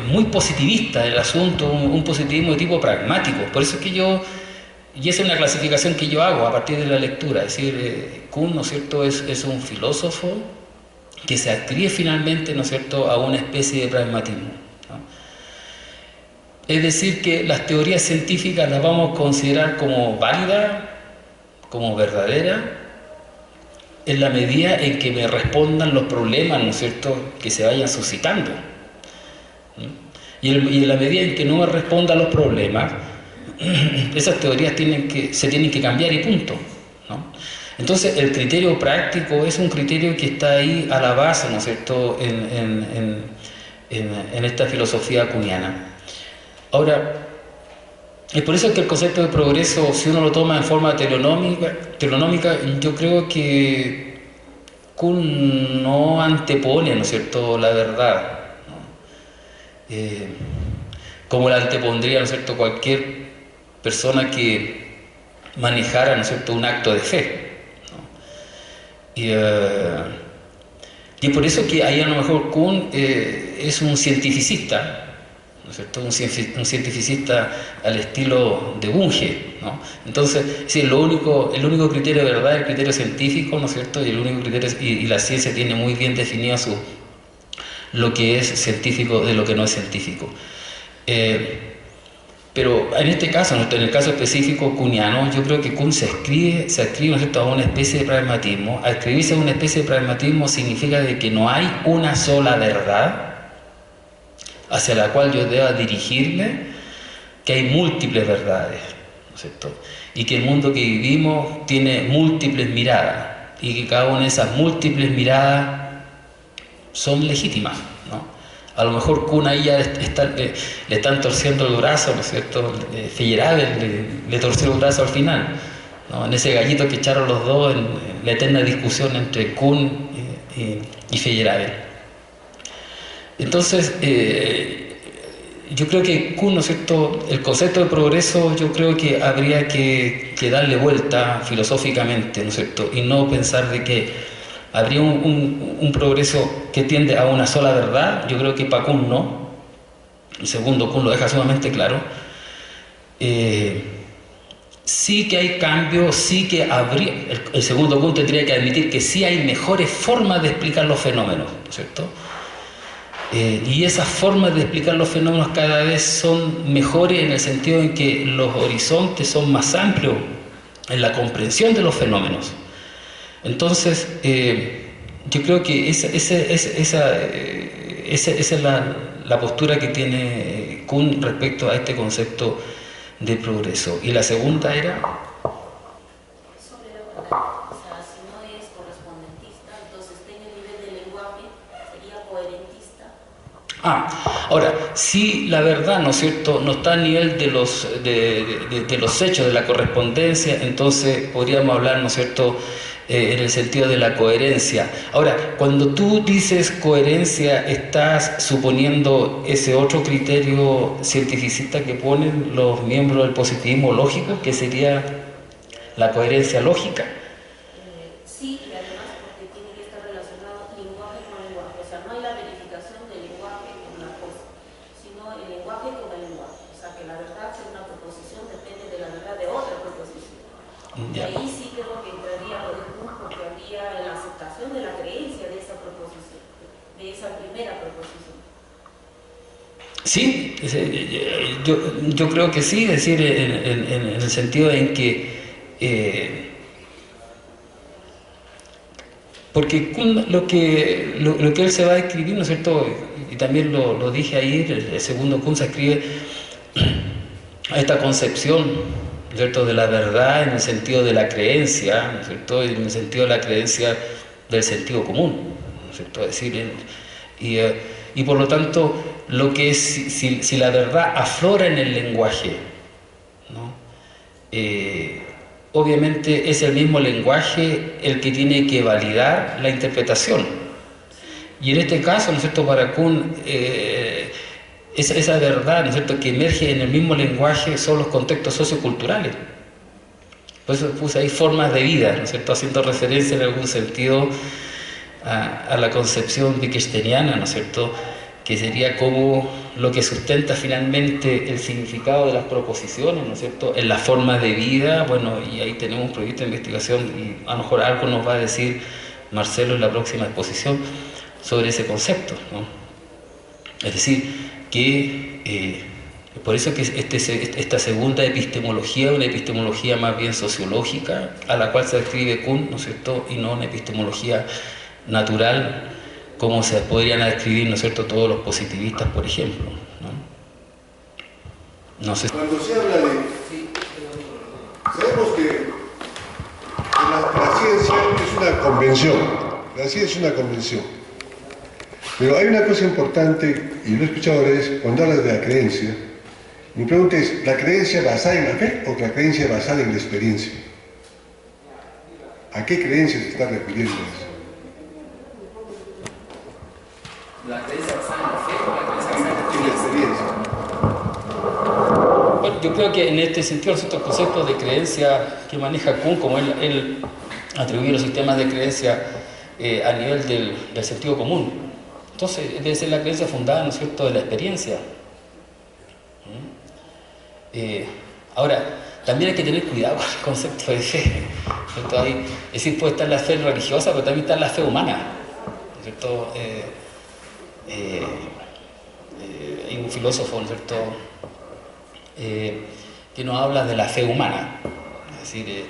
muy positivista del asunto, un positivismo de tipo pragmático. Por eso es que y esa es una clasificación que yo hago a partir de la lectura, es decir, Kuhn, ¿no es cierto?, es un filósofo que se adscribe finalmente, ¿no es cierto?, a una especie de pragmatismo, ¿no? Es decir, que las teorías científicas las vamos a considerar como válidas, como verdaderas, en la medida en que me respondan los problemas, ¿no es cierto?, que se vayan suscitando, ¿no? Y en la medida en que no me respondan los problemas, esas teorías se tienen que cambiar y punto. ¿no? Entonces, el criterio práctico es un criterio que está ahí a la base, ¿no es cierto?, en esta filosofía kuhniana. Ahora, es por eso que el concepto de progreso, si uno lo toma en forma telenómica, yo creo que Kuhn no antepone, ¿no es cierto?, la verdad, ¿no? Como la antepondría, ¿no es cierto?, cualquier persona que manejara, ¿no es cierto?, un acto de fe, ¿no? Y es por eso que ahí a lo mejor Kuhn es un cientificista, ¿no es cierto?, un cientificista al estilo de Bunge, ¿no? Entonces, sí, el único criterio de verdad es el criterio científico, ¿no es cierto?, y el único criterio y la ciencia tiene muy bien definido lo que es científico de lo que no es científico. Pero en este caso, en el caso específico kuhniano, yo creo que Kuhn se adscribe, ¿no es cierto?, a una especie de pragmatismo. Adscribirse a una especie de pragmatismo significa de que no hay una sola verdad hacia la cual yo deba dirigirme, que hay múltiples verdades, ¿no es cierto?, y que el mundo que vivimos tiene múltiples miradas, y que cada una de esas múltiples miradas son legítimas, ¿no? A lo mejor Kuhn ahí ya le están torciendo el brazo, ¿no es cierto?, Feyerabend le torció el brazo al final, ¿no?, en ese gallito que echaron los dos en la eterna discusión entre Kuhn y Feyerabend. Entonces, yo creo que Kuhn, ¿no es cierto?, el concepto de progreso, yo creo que habría que darle vuelta filosóficamente, ¿no es cierto?, y no pensar de que habría un progreso que tiende a una sola verdad. Yo creo que para Kuhn no. El segundo Kuhn lo deja sumamente claro. Sí que hay cambios, sí que habría... El segundo Kuhn tendría que admitir que sí hay mejores formas de explicar los fenómenos, ¿no es cierto? Y esas formas de explicar los fenómenos cada vez son mejores en el sentido en que los horizontes son más amplios en la comprensión de los fenómenos. Entonces, yo creo que esa es la postura que tiene Kuhn respecto a este concepto de progreso. Y la segunda era... Sobre la verdad, o sea, si no es correspondentista, entonces tiene el nivel de lenguaje, sería coherentista. Ahora, si la verdad, ¿no es cierto?, no está a nivel de los hechos, de la correspondencia, entonces podríamos hablar, ¿no es cierto?, en el sentido de la coherencia. Ahora, cuando tú dices coherencia, estás suponiendo ese otro criterio cientificista que ponen los miembros del positivismo lógico, que sería la coherencia lógica. Sí, y además porque tiene que estar relacionado lenguaje con lenguaje. O sea, no hay la verificación del lenguaje con una cosa, sino el lenguaje con el lenguaje. O sea, que la verdad de una proposición depende de la verdad de otra proposición. Y ahí sí creo que entraría lo de Kuhn, porque habría la aceptación de la creencia de esa proposición, de esa primera proposición. Sí, yo creo que sí, es decir, en el sentido en que porque Kuhn, lo que él se va a escribir, ¿no es cierto?, y también lo dije ahí, el segundo Kuhn se escribe a esta concepción, ¿no es cierto?, de la verdad en el sentido de la creencia, ¿no es cierto?, y en el sentido de la creencia del sentido común, ¿no es cierto?, es decir, y por lo tanto, lo que es, si la verdad aflora en el lenguaje, ¿no?, obviamente es el mismo lenguaje el que tiene que validar la interpretación. Y en este caso, ¿no es cierto?, para Kuhn, esa verdad, ¿no es cierto?, que emerge en el mismo lenguaje son los contextos socioculturales. Por eso puse ahí formas de vida, ¿no es cierto?, haciendo referencia en algún sentido a la concepción wittgensteiniana, ¿no es cierto?, que sería como lo que sustenta finalmente el significado de las proposiciones, ¿no es cierto?, en las formas de vida. Bueno, y ahí tenemos un proyecto de investigación y a lo mejor algo nos va a decir Marcelo en la próxima exposición sobre ese concepto, ¿no? Es decir, que por eso que esta segunda epistemología, una epistemología más bien sociológica, a la cual se describe Kuhn, ¿no es cierto?, y no una epistemología natural, como se podrían describir, ¿no es cierto?, todos los positivistas, por ejemplo, ¿no? No sé. Cuando se habla de... Sabemos que La ciencia es una convención. La ciencia es una convención. Pero hay una cosa importante, y lo he escuchado ahora, es cuando hablas de la creencia, mi pregunta es, ¿la creencia basada en la fe o la creencia basada en la experiencia? ¿A qué creencia se está refiriendo eso? ¿La creencia basada en la fe o la creencia basada en la experiencia? Bueno, yo creo que en este sentido los otros conceptos de creencia que maneja Kuhn, como él atribuye los sistemas de creencia a nivel del sentido común. Entonces, debe ser la creencia fundada, ¿no es cierto?, de la experiencia. Ahora, también hay que tener cuidado con el concepto de fe, ¿cierto? Ahí, es decir, puede estar la fe religiosa, pero también está la fe humana, ¿cierto? Hay un filósofo, ¿no es cierto?, que nos habla de la fe humana, es decir,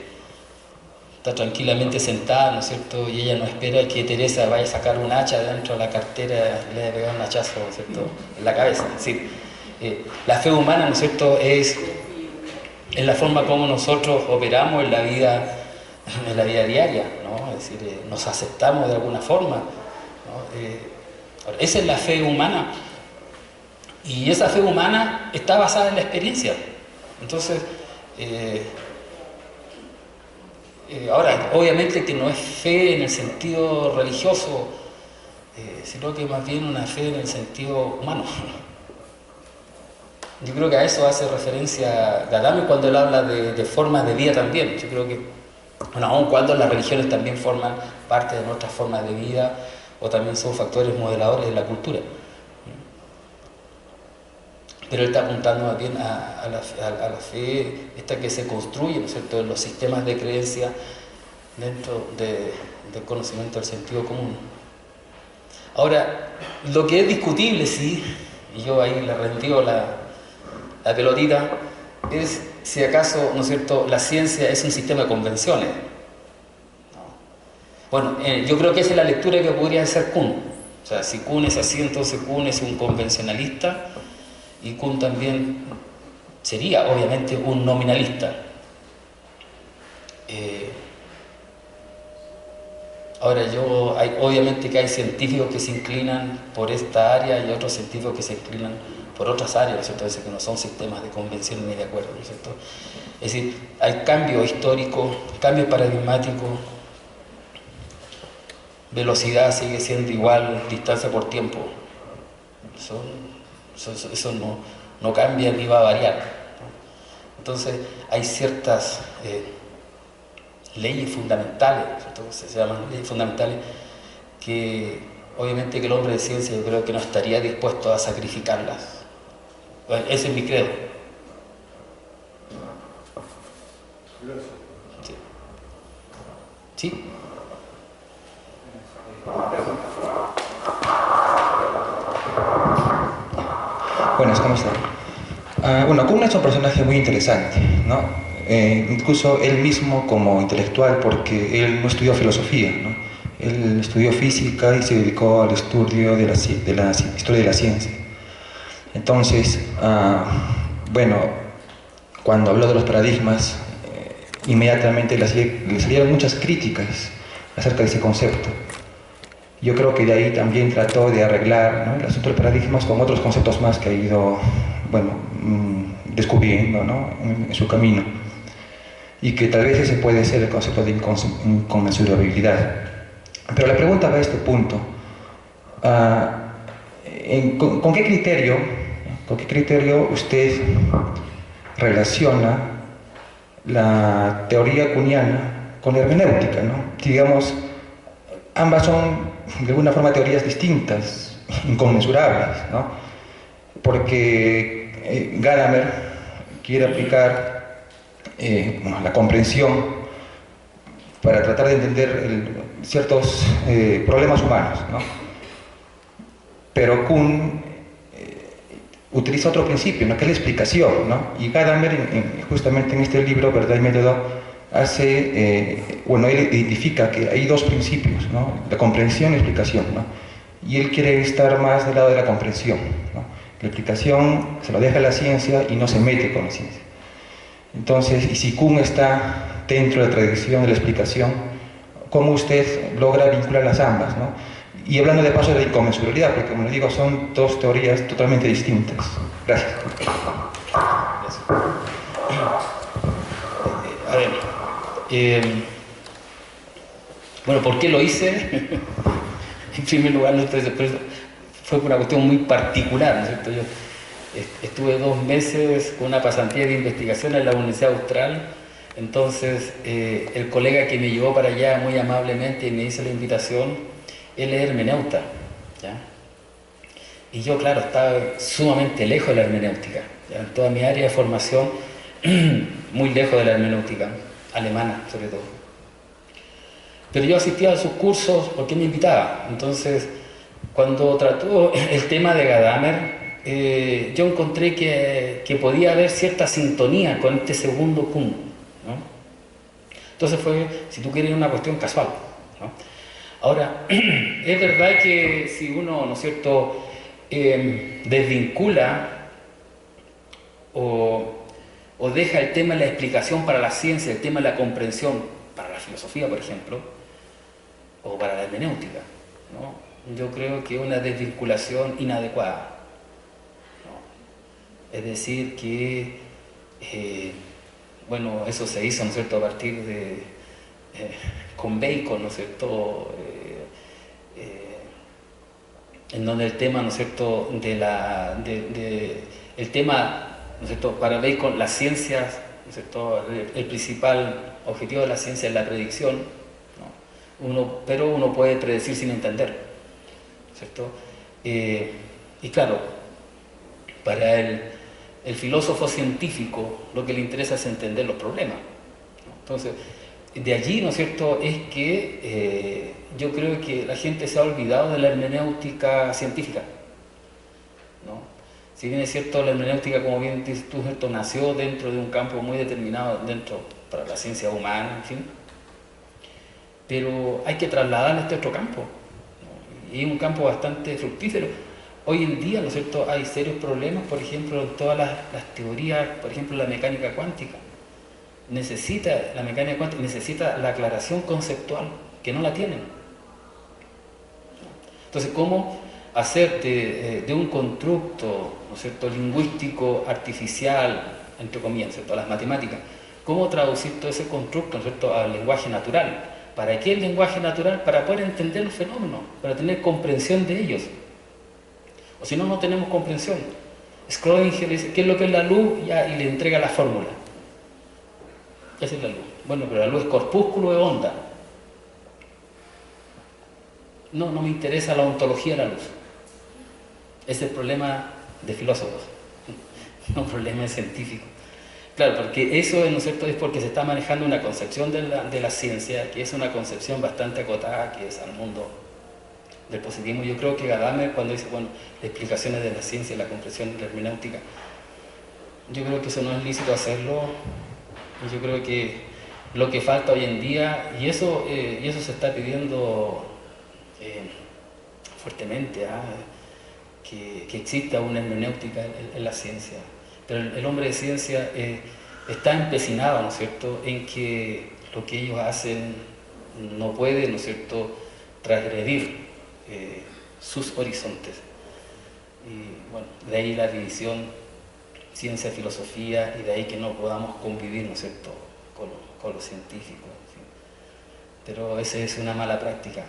está tranquilamente sentada, ¿no es cierto?, y ella no espera que Teresa vaya a sacar un hacha dentro de la cartera y le vaya a pegar un hachazo, ¿no es cierto?, en la cabeza. Es decir, la fe humana, ¿no es cierto?, es la forma como nosotros operamos en la vida diaria, ¿no? Es decir, nos aceptamos de alguna forma, ¿no? Esa es la fe humana, y esa fe humana está basada en la experiencia. Entonces, ahora, obviamente que no es fe en el sentido religioso, sino que más bien una fe en el sentido humano. Yo creo que a eso hace referencia Gadamer cuando él habla de formas de vida también. Yo creo que, bueno, aun cuando las religiones también forman parte de nuestras formas de vida o también son factores modeladores de la cultura. Pero él está apuntando más bien a la fe esta que se construye, ¿no es cierto?, en los sistemas de creencia dentro del conocimiento del sentido común. Ahora, lo que es discutible, sí, y yo ahí le rendió la pelotita, es si acaso, ¿no es cierto?, la ciencia es un sistema de convenciones. Bueno, yo creo que esa es la lectura que podría hacer Kuhn. O sea, si Kuhn es así, entonces Kuhn es un convencionalista y Kuhn también sería, obviamente, un nominalista. Ahora, obviamente que hay científicos que se inclinan por esta área y otros científicos que se inclinan por otras áreas, ¿no es cierto?, que no son sistemas de convención ni de acuerdo, ¿no es cierto? Es decir, hay cambio histórico, cambio paradigmático, velocidad sigue siendo igual, distancia por tiempo. Eso no cambia ni va a variar, ¿no? Entonces, hay ciertas leyes fundamentales, ¿cierto?, se llaman leyes fundamentales, que obviamente que el hombre de ciencia yo creo que no estaría dispuesto a sacrificarlas. Bueno, ese es mi credo. Sí. ¿Sí? Buenas, ¿cómo están? Bueno, Kuhn es un personaje muy interesante, ¿no? Incluso él mismo como intelectual, porque él no estudió filosofía, ¿no? Él estudió física y se dedicó al estudio de la historia de la ciencia. Entonces, bueno, cuando habló de los paradigmas, inmediatamente le salieron muchas críticas acerca de ese concepto. Yo creo que de ahí también trató de arreglar, ¿no?, el asunto de paradigmas con otros conceptos más que ha ido, bueno, descubriendo, ¿no?, en su camino. Y que tal vez ese puede ser el concepto de inconmensurabilidad. Pero la pregunta va a este punto. ¿Con qué criterio usted relaciona la teoría kuhniana con la hermenéutica, ¿no? Digamos, ambas son de alguna forma teorías distintas, inconmensurables, ¿no? Porque Gadamer quiere aplicar bueno, la comprensión para tratar de entender ciertos problemas humanos, ¿no? Pero Kuhn utiliza otro principio, ¿no?, que es la explicación, ¿no? Y Gadamer, justamente en este libro, Verdad y Método, bueno, él identifica que hay dos principios, ¿no?, la comprensión y la explicación, ¿no? Y él quiere estar más del lado de la comprensión, ¿no? La explicación se lo deja a la ciencia y no se mete con la ciencia. Entonces, y si Kuhn está dentro de la tradición de la explicación, cómo usted logra vincular las ambas, ¿no? Y hablando de paso de la inconmensurabilidad, porque como le digo, son dos teorías totalmente distintas. Gracias. A ver, bueno, ¿por qué lo hice? En primer lugar, fue una cuestión muy particular, ¿no es cierto? Yo estuve 2 meses con una pasantía de investigación en la Universidad Austral. Entonces, el colega que me llevó para allá muy amablemente y me hizo la invitación, él es hermeneuta, ¿ya? Y yo, claro, estaba sumamente lejos de la hermenéutica, ¿ya? En toda mi área de formación, muy lejos de la hermenéutica, alemana sobre todo. Pero yo asistía a sus cursos porque me invitaba. Entonces, cuando trató el tema de Gadamer, yo encontré que podía haber cierta sintonía con este segundo Kuhn, ¿no? Entonces fue, si tú quieres, una cuestión casual, ¿no? Ahora, es verdad que si uno, ¿no es cierto?, desvincula o deja el tema de la explicación para la ciencia, el tema de la comprensión para la filosofía, por ejemplo, o para la hermenéutica, ¿no? Yo creo que es una desvinculación inadecuada, ¿no? Es decir, que bueno, eso se hizo, ¿no es cierto?, a partir de con Bacon, ¿no es cierto?, en donde el tema, ¿no es cierto?, el tema, ¿no es cierto?, para Bacon las ciencias, ¿no es cierto?, el principal objetivo de la ciencia es la predicción, ¿no? Pero uno puede predecir sin entender, ¿cierto? Y claro, para el filósofo científico lo que le interesa es entender los problemas, ¿no? Entonces, de allí, ¿no es cierto?, es que yo creo que la gente se ha olvidado de la hermenéutica científica, ¿no? Si bien es cierto, la hermenéutica, como bien dices tú, ¿cierto?, nació dentro de un campo muy determinado para la ciencia humana, en fin, pero hay que trasladarla a este otro campo, ¿no? Y es un campo bastante fructífero. Hoy en día, ¿no es cierto?, hay serios problemas, por ejemplo, en todas las teorías, por ejemplo, la mecánica cuántica. La mecánica cuántica necesita la aclaración conceptual, que no la tienen. Entonces, ¿cómo hacer de un constructo, ¿no es cierto?, lingüístico, artificial, entre comillas, ¿cierto?, a las matemáticas, cómo traducir todo ese constructo, ¿no es cierto?, al lenguaje natural? ¿Para qué el lenguaje natural? Para poder entender los fenómenos, para tener comprensión de ellos. O si no, no tenemos comprensión. Schrödinger dice, ¿qué es lo que es la luz? Y le entrega la fórmula. Esa es la luz. Bueno, pero la luz es corpúsculo o onda. No me interesa la ontología de la luz. Ese es el problema de filósofos, no un problema de científicos. Claro, porque eso, ¿no es cierto?, es porque se está manejando una concepción de la ciencia, que es una concepción bastante acotada, que es al mundo del positivismo. Yo creo que Gadamer, cuando dice, bueno, explicaciones de la ciencia y la comprensión de la hermenéutica, yo creo que eso no es lícito hacerlo. Y yo creo que lo que falta hoy en día, y eso se está pidiendo fuertemente, que exista una hermenéutica en la ciencia. Pero el hombre de ciencia está empecinado, ¿no es cierto?, en que lo que ellos hacen no puede, ¿no es cierto?, transgredir sus horizontes. Y bueno, de ahí la división ciencia, filosofía, y de ahí que no podamos convivir, ¿no es cierto?, con los científicos, en fin. Pero esa es una mala práctica.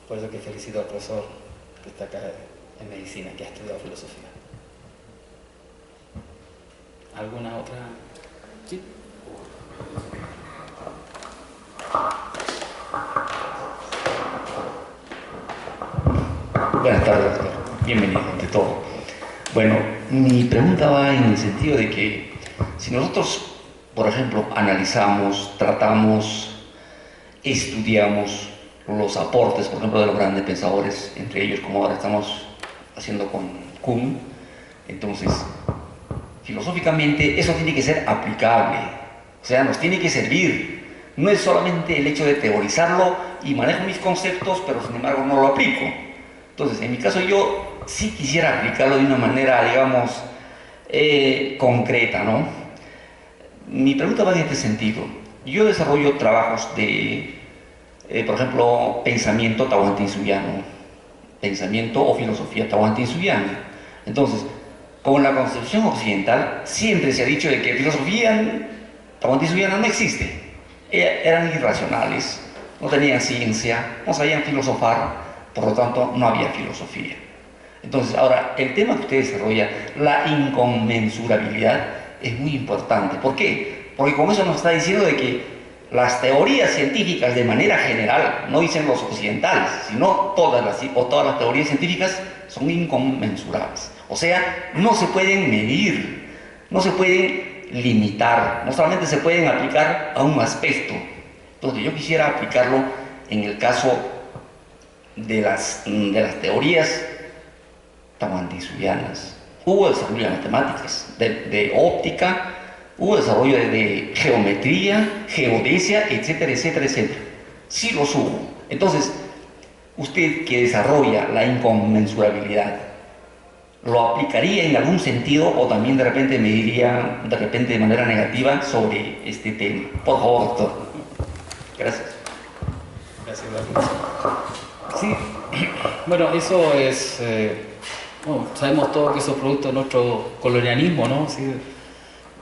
Por eso que felicito al profesor que está acá en medicina, que ha estudiado filosofía. ¿Alguna otra? ¿Sí? Buenas tardes, doctor. Bienvenido ante todo. Bueno, mi pregunta va en el sentido de que si nosotros, por ejemplo, analizamos, tratamos, estudiamos los aportes, por ejemplo, de los grandes pensadores, entre ellos como ahora estamos haciendo con Kuhn, entonces, filosóficamente eso tiene que ser aplicable, o sea, nos tiene que servir. No es solamente el hecho de teorizarlo y manejo mis conceptos, pero sin embargo no lo aplico. Entonces, en mi caso yo sí quisiera aplicarlo de una manera, digamos, concreta, ¿no? Mi pregunta va en este sentido. Yo desarrollo trabajos de, por ejemplo, pensamiento tahuantinsuyiano, pensamiento o filosofía tahuantinsuyiana. Entonces, con la concepción occidental, siempre se ha dicho de que filosofía tahuantinsuyiana no existe. Eran irracionales, no tenían ciencia, no sabían filosofar, por lo tanto, no había filosofía. Entonces, ahora, el tema que usted desarrolla, la inconmensurabilidad, es muy importante. ¿Por qué? Porque con eso nos está diciendo de que las teorías científicas de manera general, no dicen los occidentales, sino todas las teorías científicas son inconmensurables. O sea, no se pueden medir, no se pueden limitar, no solamente se pueden aplicar a un aspecto. Entonces, yo quisiera aplicarlo en el caso de las teorías tahuantinsuyianas. Hubo desarrollo de matemáticas, de óptica, hubo desarrollo de geometría, geodesia, etcétera, etcétera, etcétera. Sí los hubo. Entonces, usted que desarrolla la inconmensurabilidad, ¿lo aplicaría en algún sentido o también de repente me diría de manera negativa sobre este tema? Por favor, doctor. Gracias. Gracias, Carlos. Sí, bueno, eso es... bueno, sabemos todos que eso es producto de nuestro colonialismo, ¿no? Sí,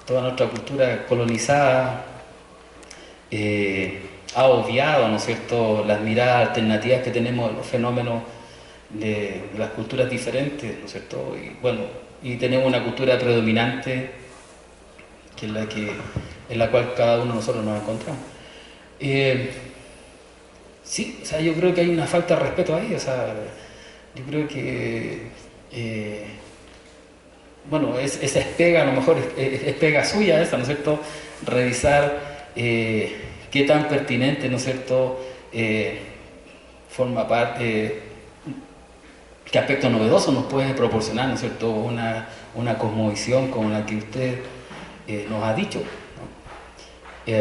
toda nuestra cultura colonizada ha obviado, ¿no es cierto?, las miradas alternativas que tenemos de los fenómenos de las culturas diferentes, ¿no es cierto? Y bueno, y tenemos una cultura predominante que es en la cual cada uno de nosotros nos encontramos. Sí, o sea, yo creo que hay una falta de respeto ahí, o sea, yo creo que bueno, esa es pega, a lo mejor es pega suya esa, ¿no es cierto? Revisar qué tan pertinente, ¿no es cierto?, forma parte, qué aspecto novedoso nos puede proporcionar, ¿no es cierto?, una cosmovisión como la que usted nos ha dicho, ¿no?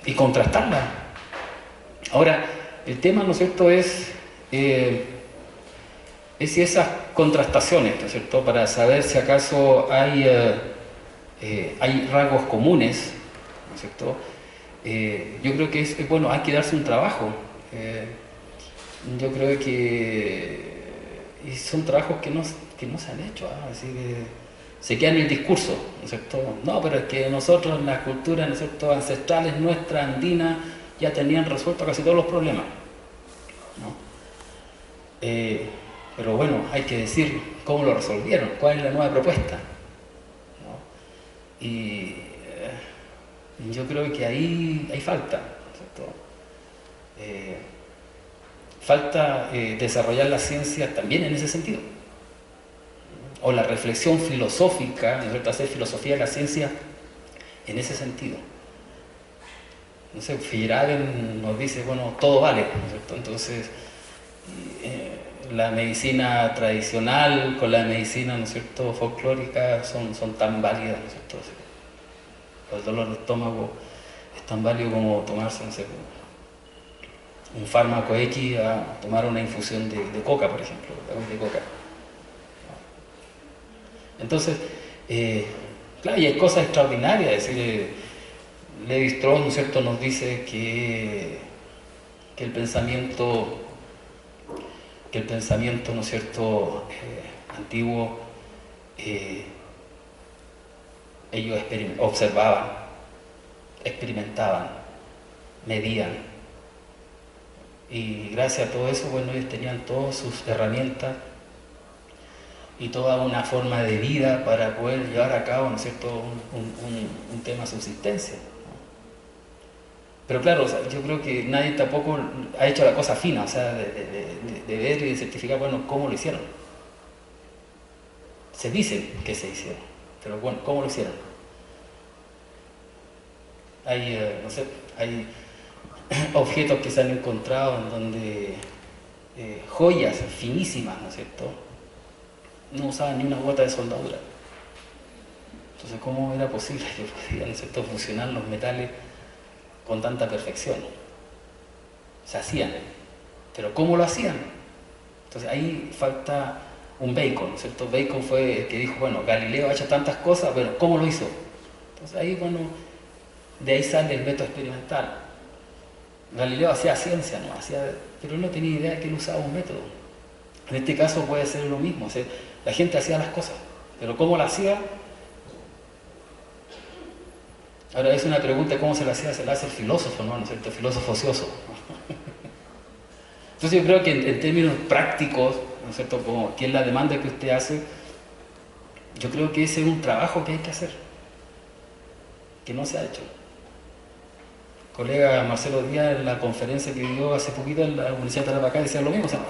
Y contrastarla. Ahora, el tema, ¿no es cierto?, es si esas contrastaciones, ¿no es cierto?, para saber si acaso hay rasgos comunes, ¿no es cierto?, yo creo que es bueno, hay que darse un trabajo. Yo creo que y son trabajos que no se han hecho, así que se quedan en el discurso, ¿no es cierto? No, pero es que nosotros, las culturas, ¿no es cierto?, ancestrales nuestras, andinas, ya tenían resuelto casi todos los problemas, ¿no? Pero bueno, hay que decir cómo lo resolvieron, cuál es la nueva propuesta, ¿no? Y yo creo que ahí hay falta, ¿no es cierto? Falta desarrollar la ciencia también en ese sentido, o la reflexión filosófica, ¿no es cierto?, hacer filosofía de la ciencia en ese sentido. No sé, Feyerabend nos dice, bueno, todo vale, ¿no es cierto? Entonces, la medicina tradicional con la medicina, ¿no es cierto?, folclórica son tan válidas, ¿no es cierto? El dolor de estómago es tan válido como tomarse, no sé, un fármaco X a tomar una infusión de coca, por ejemplo, de coca. Entonces, claro, y hay cosas extraordinarias, es decir, Lévi-Strauss, ¿no es cierto?, nos dice que el pensamiento, ¿no es cierto?, antiguo, ellos observaban, experimentaban, medían, y gracias a todo eso, bueno, ellos tenían todas sus herramientas y toda una forma de vida para poder llevar a cabo, ¿no es cierto?, un tema de subsistencia. Pero claro, o sea, yo creo que nadie tampoco ha hecho la cosa fina, o sea, de ver y de certificar, bueno, cómo lo hicieron. Se dice que se hicieron, pero bueno, ¿cómo lo hicieron? Hay, no sé, hay objetos que se han encontrado en donde joyas finísimas, ¿no es cierto?, no usaban ni una gota de soldadura. Entonces, ¿cómo era posible que podían, ¿no es cierto?, fusionar los metales con tanta perfección? Se hacían, pero ¿cómo lo hacían? Entonces ahí falta un Bacon, ¿no es cierto? Bacon fue el que dijo, bueno, Galileo ha hecho tantas cosas, pero ¿cómo lo hizo? Entonces ahí, bueno, De ahí sale el método experimental. Galileo hacía ciencia, ¿no? Pero él no tenía idea de que él usaba un método. En este caso puede ser lo mismo, o sea, la gente hacía las cosas, pero ¿cómo la hacía? Ahora es una pregunta de cómo se la hacía, se la hace el filósofo, ¿no? ¿No es cierto? El filósofo ocioso. Entonces yo creo que en términos prácticos, ¿no es cierto? Como qué es la demanda que usted hace, yo creo que ese es un trabajo que hay que hacer, que no se ha hecho. El colega Marcelo Díaz en la conferencia que dio hace poquito en la Universidad de Tarapacá decía lo mismo, o sea,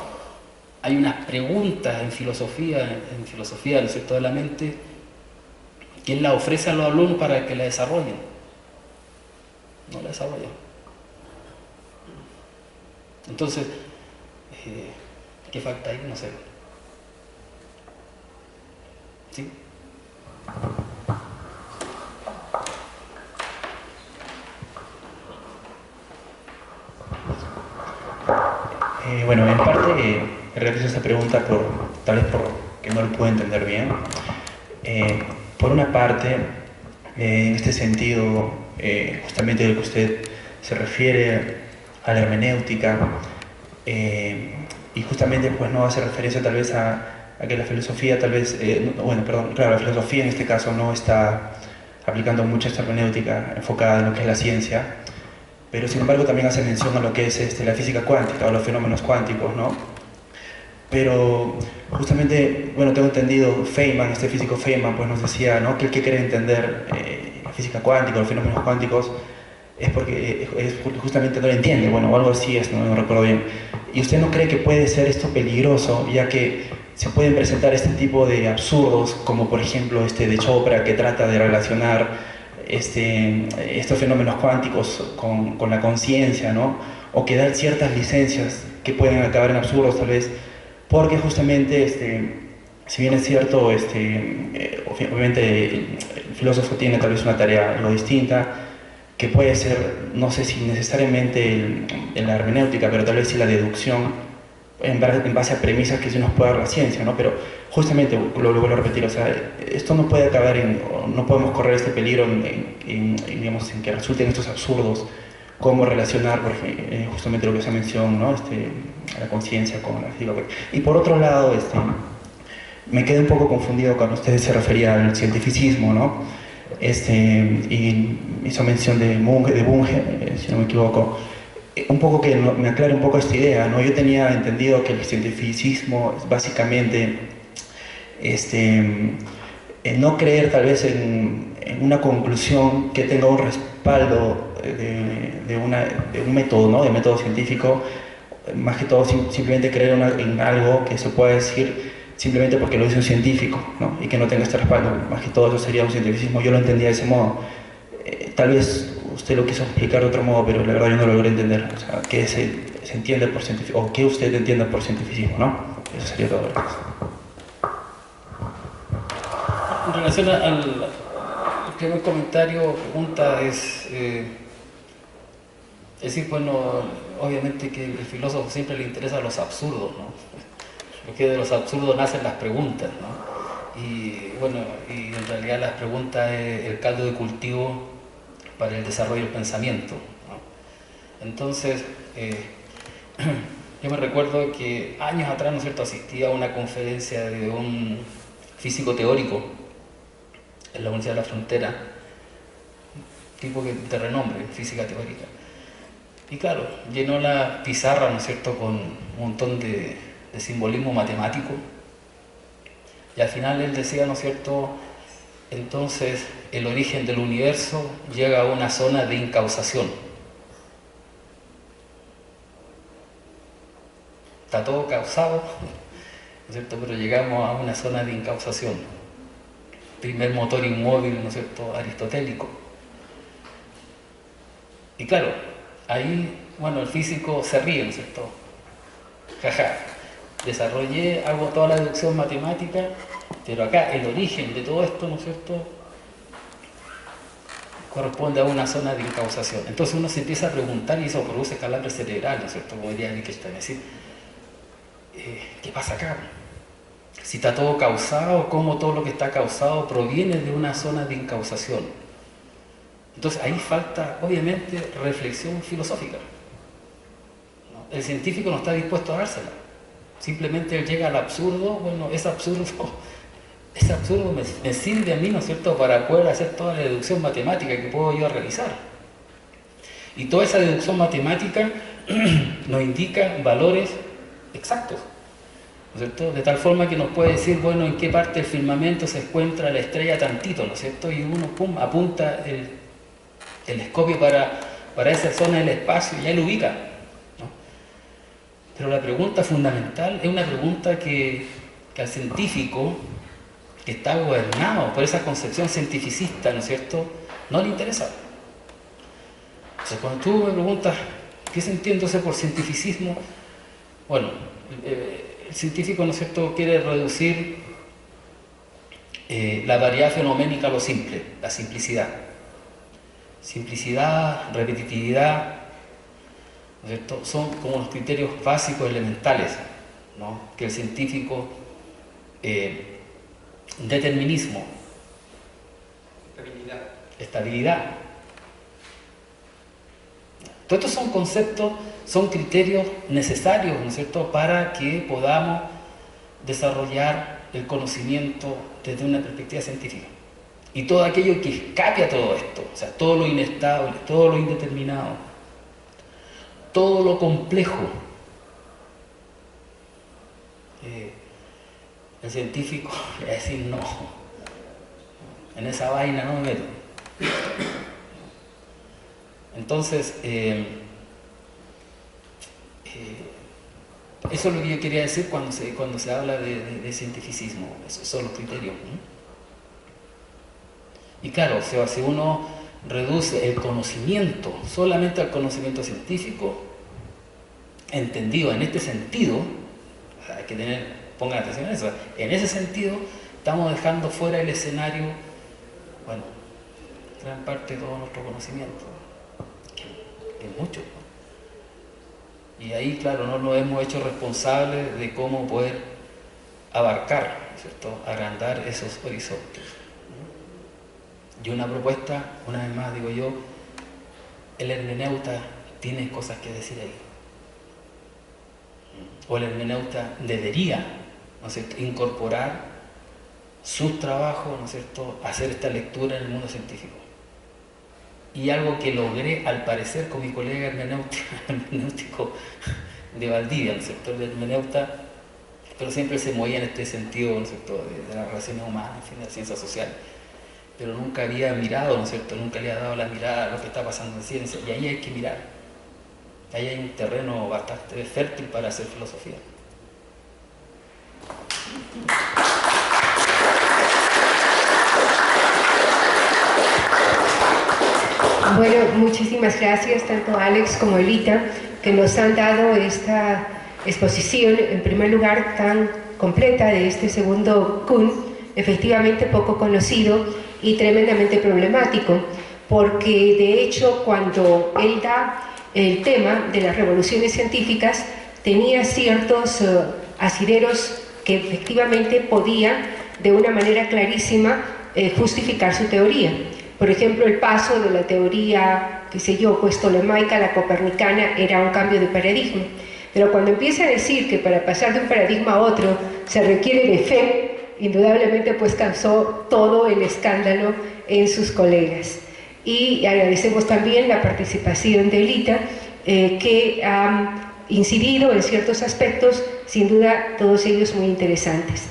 hay unas preguntas en filosofía, ¿no es cierto?, de la mente, que él la ofrece a los alumnos para que la desarrollen. No la desarrollan. Entonces, ¿qué falta ahí? No sé. ¿Sí? Bueno, en parte realizo esta pregunta tal vez por que no lo puedo entender bien. Por una parte, en este sentido, justamente de lo que usted se refiere a la hermenéutica, y justamente pues no hace referencia tal vez a que la filosofía tal vez, claro, la filosofía en este caso no está aplicando mucho esta hermenéutica enfocada en lo que es la ciencia, pero sin embargo también hace mención a lo que es la física cuántica o los fenómenos cuánticos, ¿no? Pero justamente, bueno, tengo entendido, Feynman, este físico Feynman, pues nos decía, ¿no?, que el que quiere entender la física cuántica, los fenómenos cuánticos, es porque justamente no lo entiende, bueno, o algo así es, no recuerdo bien. ¿Y usted no cree que puede ser esto peligroso, ya que se pueden presentar este tipo de absurdos, como por ejemplo este de Chopra, que trata de relacionar estos fenómenos cuánticos con la conciencia, ¿no?, o que dan ciertas licencias que pueden acabar en absurdos tal vez, porque justamente, si bien es cierto, obviamente el filósofo tiene tal vez una tarea algo distinta, que puede ser, no sé si necesariamente en la hermenéutica, pero tal vez sí la deducción, en base a premisas que sí nos puede dar la ciencia, ¿no? Pero justamente, lo vuelvo a repetir, o sea, esto no puede acabar no podemos correr este peligro digamos, en que resulten estos absurdos, cómo relacionar, por ejemplo, justamente lo que se mencionó, ¿no?, la conciencia con la física. Y por otro lado, me quedé un poco confundido cuando usted se refería al cientificismo, ¿no? Y hizo mención de Bunge, si no me equivoco, un poco que me aclare un poco esta idea, ¿no? Yo tenía entendido que el cientificismo es básicamente no creer tal vez en una conclusión que tenga un respaldo de un método, ¿no?, de método científico, más que todo simplemente creer en algo que se pueda decir simplemente porque lo dice un científico, ¿no?, y que no tenga este respaldo. Más que todo eso sería un cientificismo. Yo lo entendía de ese modo. Tal vez usted lo quiso explicar de otro modo, pero la verdad yo no lo logré entender. O sea, ¿qué se entiende por cientificismo? ¿O qué usted entiende por cientificismo, no? Eso sería todo. En relación al primer comentario, pregunta es decir, bueno, obviamente que el filósofo siempre le interesa los absurdos, ¿no? Porque de los absurdos nacen las preguntas, ¿no? Y bueno, y en realidad las preguntas es el caldo de cultivo para el desarrollo del pensamiento, ¿no? Entonces, yo me recuerdo que años atrás, ¿no es cierto?, asistí a una conferencia de un físico teórico en la Universidad de la Frontera, tipo de renombre en física teórica. Y claro, llenó la pizarra, ¿no es cierto?, con un montón de simbolismo matemático. Y al final él decía, ¿no es cierto?, entonces el origen del universo llega a una zona de incausación. Está todo causado, ¿no es cierto?, pero llegamos a una zona de incausación. Primer motor inmóvil, ¿no es cierto?, aristotélico. Y claro, ahí, bueno, el físico se ríe, ¿no es cierto? Jaja, hago toda la deducción matemática, pero acá el origen de todo esto, ¿no es cierto?, corresponde a una zona de incausación. Entonces uno se empieza a preguntar y eso produce calambre cerebral, ¿no es cierto?, como diría Wittgenstein, es decir, ¿qué pasa acá? Si está todo causado, ¿cómo todo lo que está causado proviene de una zona de incausación? Entonces ahí falta, obviamente, reflexión filosófica. El científico no está dispuesto a dársela. Simplemente él llega al absurdo. Bueno, ese absurdo me sirve a mí, ¿no es cierto?, para poder hacer toda la deducción matemática que puedo yo realizar. Y toda esa deducción matemática nos indica valores exactos, ¿no es cierto?, de tal forma que nos puede decir, bueno, en qué parte del firmamento se encuentra la estrella tantito, ¿no es cierto?, y uno, pum, apunta el telescopio para esa zona del espacio y ahí lo ubica, ¿no? Pero la pregunta fundamental es una pregunta que al científico, que está gobernado por esa concepción cientificista, ¿no es cierto?, no le interesa. O sea, cuando tú me preguntas qué se entiende por cientificismo, bueno, el científico, ¿no es cierto?, quiere reducir la variedad fenoménica a lo simple, la simplicidad. Simplicidad, repetitividad, ¿no es cierto?, son como los criterios básicos elementales, ¿no?, que el científico... determinismo, estabilidad. Todos estos son conceptos, son criterios necesarios, ¿no es cierto?, para que podamos desarrollar el conocimiento desde una perspectiva científica. Y todo aquello que escape a todo esto, o sea, todo lo inestable, todo lo indeterminado, todo lo complejo, el científico le va a decir no, en esa vaina no me meto. Entonces, eso es lo que yo quería decir cuando se habla de cientificismo. Esos son los criterios, ¿no? Y claro, si uno reduce el conocimiento solamente al conocimiento científico, entendido en este sentido, hay que pongan atención a eso, en ese sentido estamos dejando fuera del escenario, bueno, gran parte de todo nuestro conocimiento, que es mucho, ¿no? Y ahí, claro, no nos hemos hecho responsables de cómo poder abarcar, ¿cierto?, agrandar esos horizontes, ¿no? Y una propuesta, una vez más digo yo, el hermeneuta tiene cosas que decir ahí, o el hermeneuta debería, ¿no es cierto?, incorporar sus trabajos, ¿no es cierto?, hacer esta lectura en el mundo científico. Y algo que logré, al parecer, con mi colega hermenéutico de Valdivia, ¿no es cierto?, el hermeneuta, pero siempre se movía en este sentido, ¿no es cierto?, de las relaciones humanas, en fin, de la ciencia social, pero nunca había mirado, ¿no es cierto?, nunca le había dado la mirada a lo que está pasando en ciencia, y ahí hay que mirar. Ahí hay un terreno bastante fértil para hacer filosofía. Bueno, muchísimas gracias tanto a Alex como a Elita, que nos han dado esta exposición, en primer lugar, tan completa de este segundo Kuhn, efectivamente poco conocido y tremendamente problemático, porque de hecho cuando él da el tema de las revoluciones científicas tenía ciertos asideros que efectivamente podían de una manera clarísima justificar su teoría. Por ejemplo, el paso de la teoría, qué sé yo, pues tolemaica a la copernicana era un cambio de paradigma. Pero cuando empieza a decir que para pasar de un paradigma a otro se requiere de fe, indudablemente pues causó todo el escándalo en sus colegas. Y agradecemos también la participación de Elita, que ha incidido en ciertos aspectos, sin duda todos ellos muy interesantes.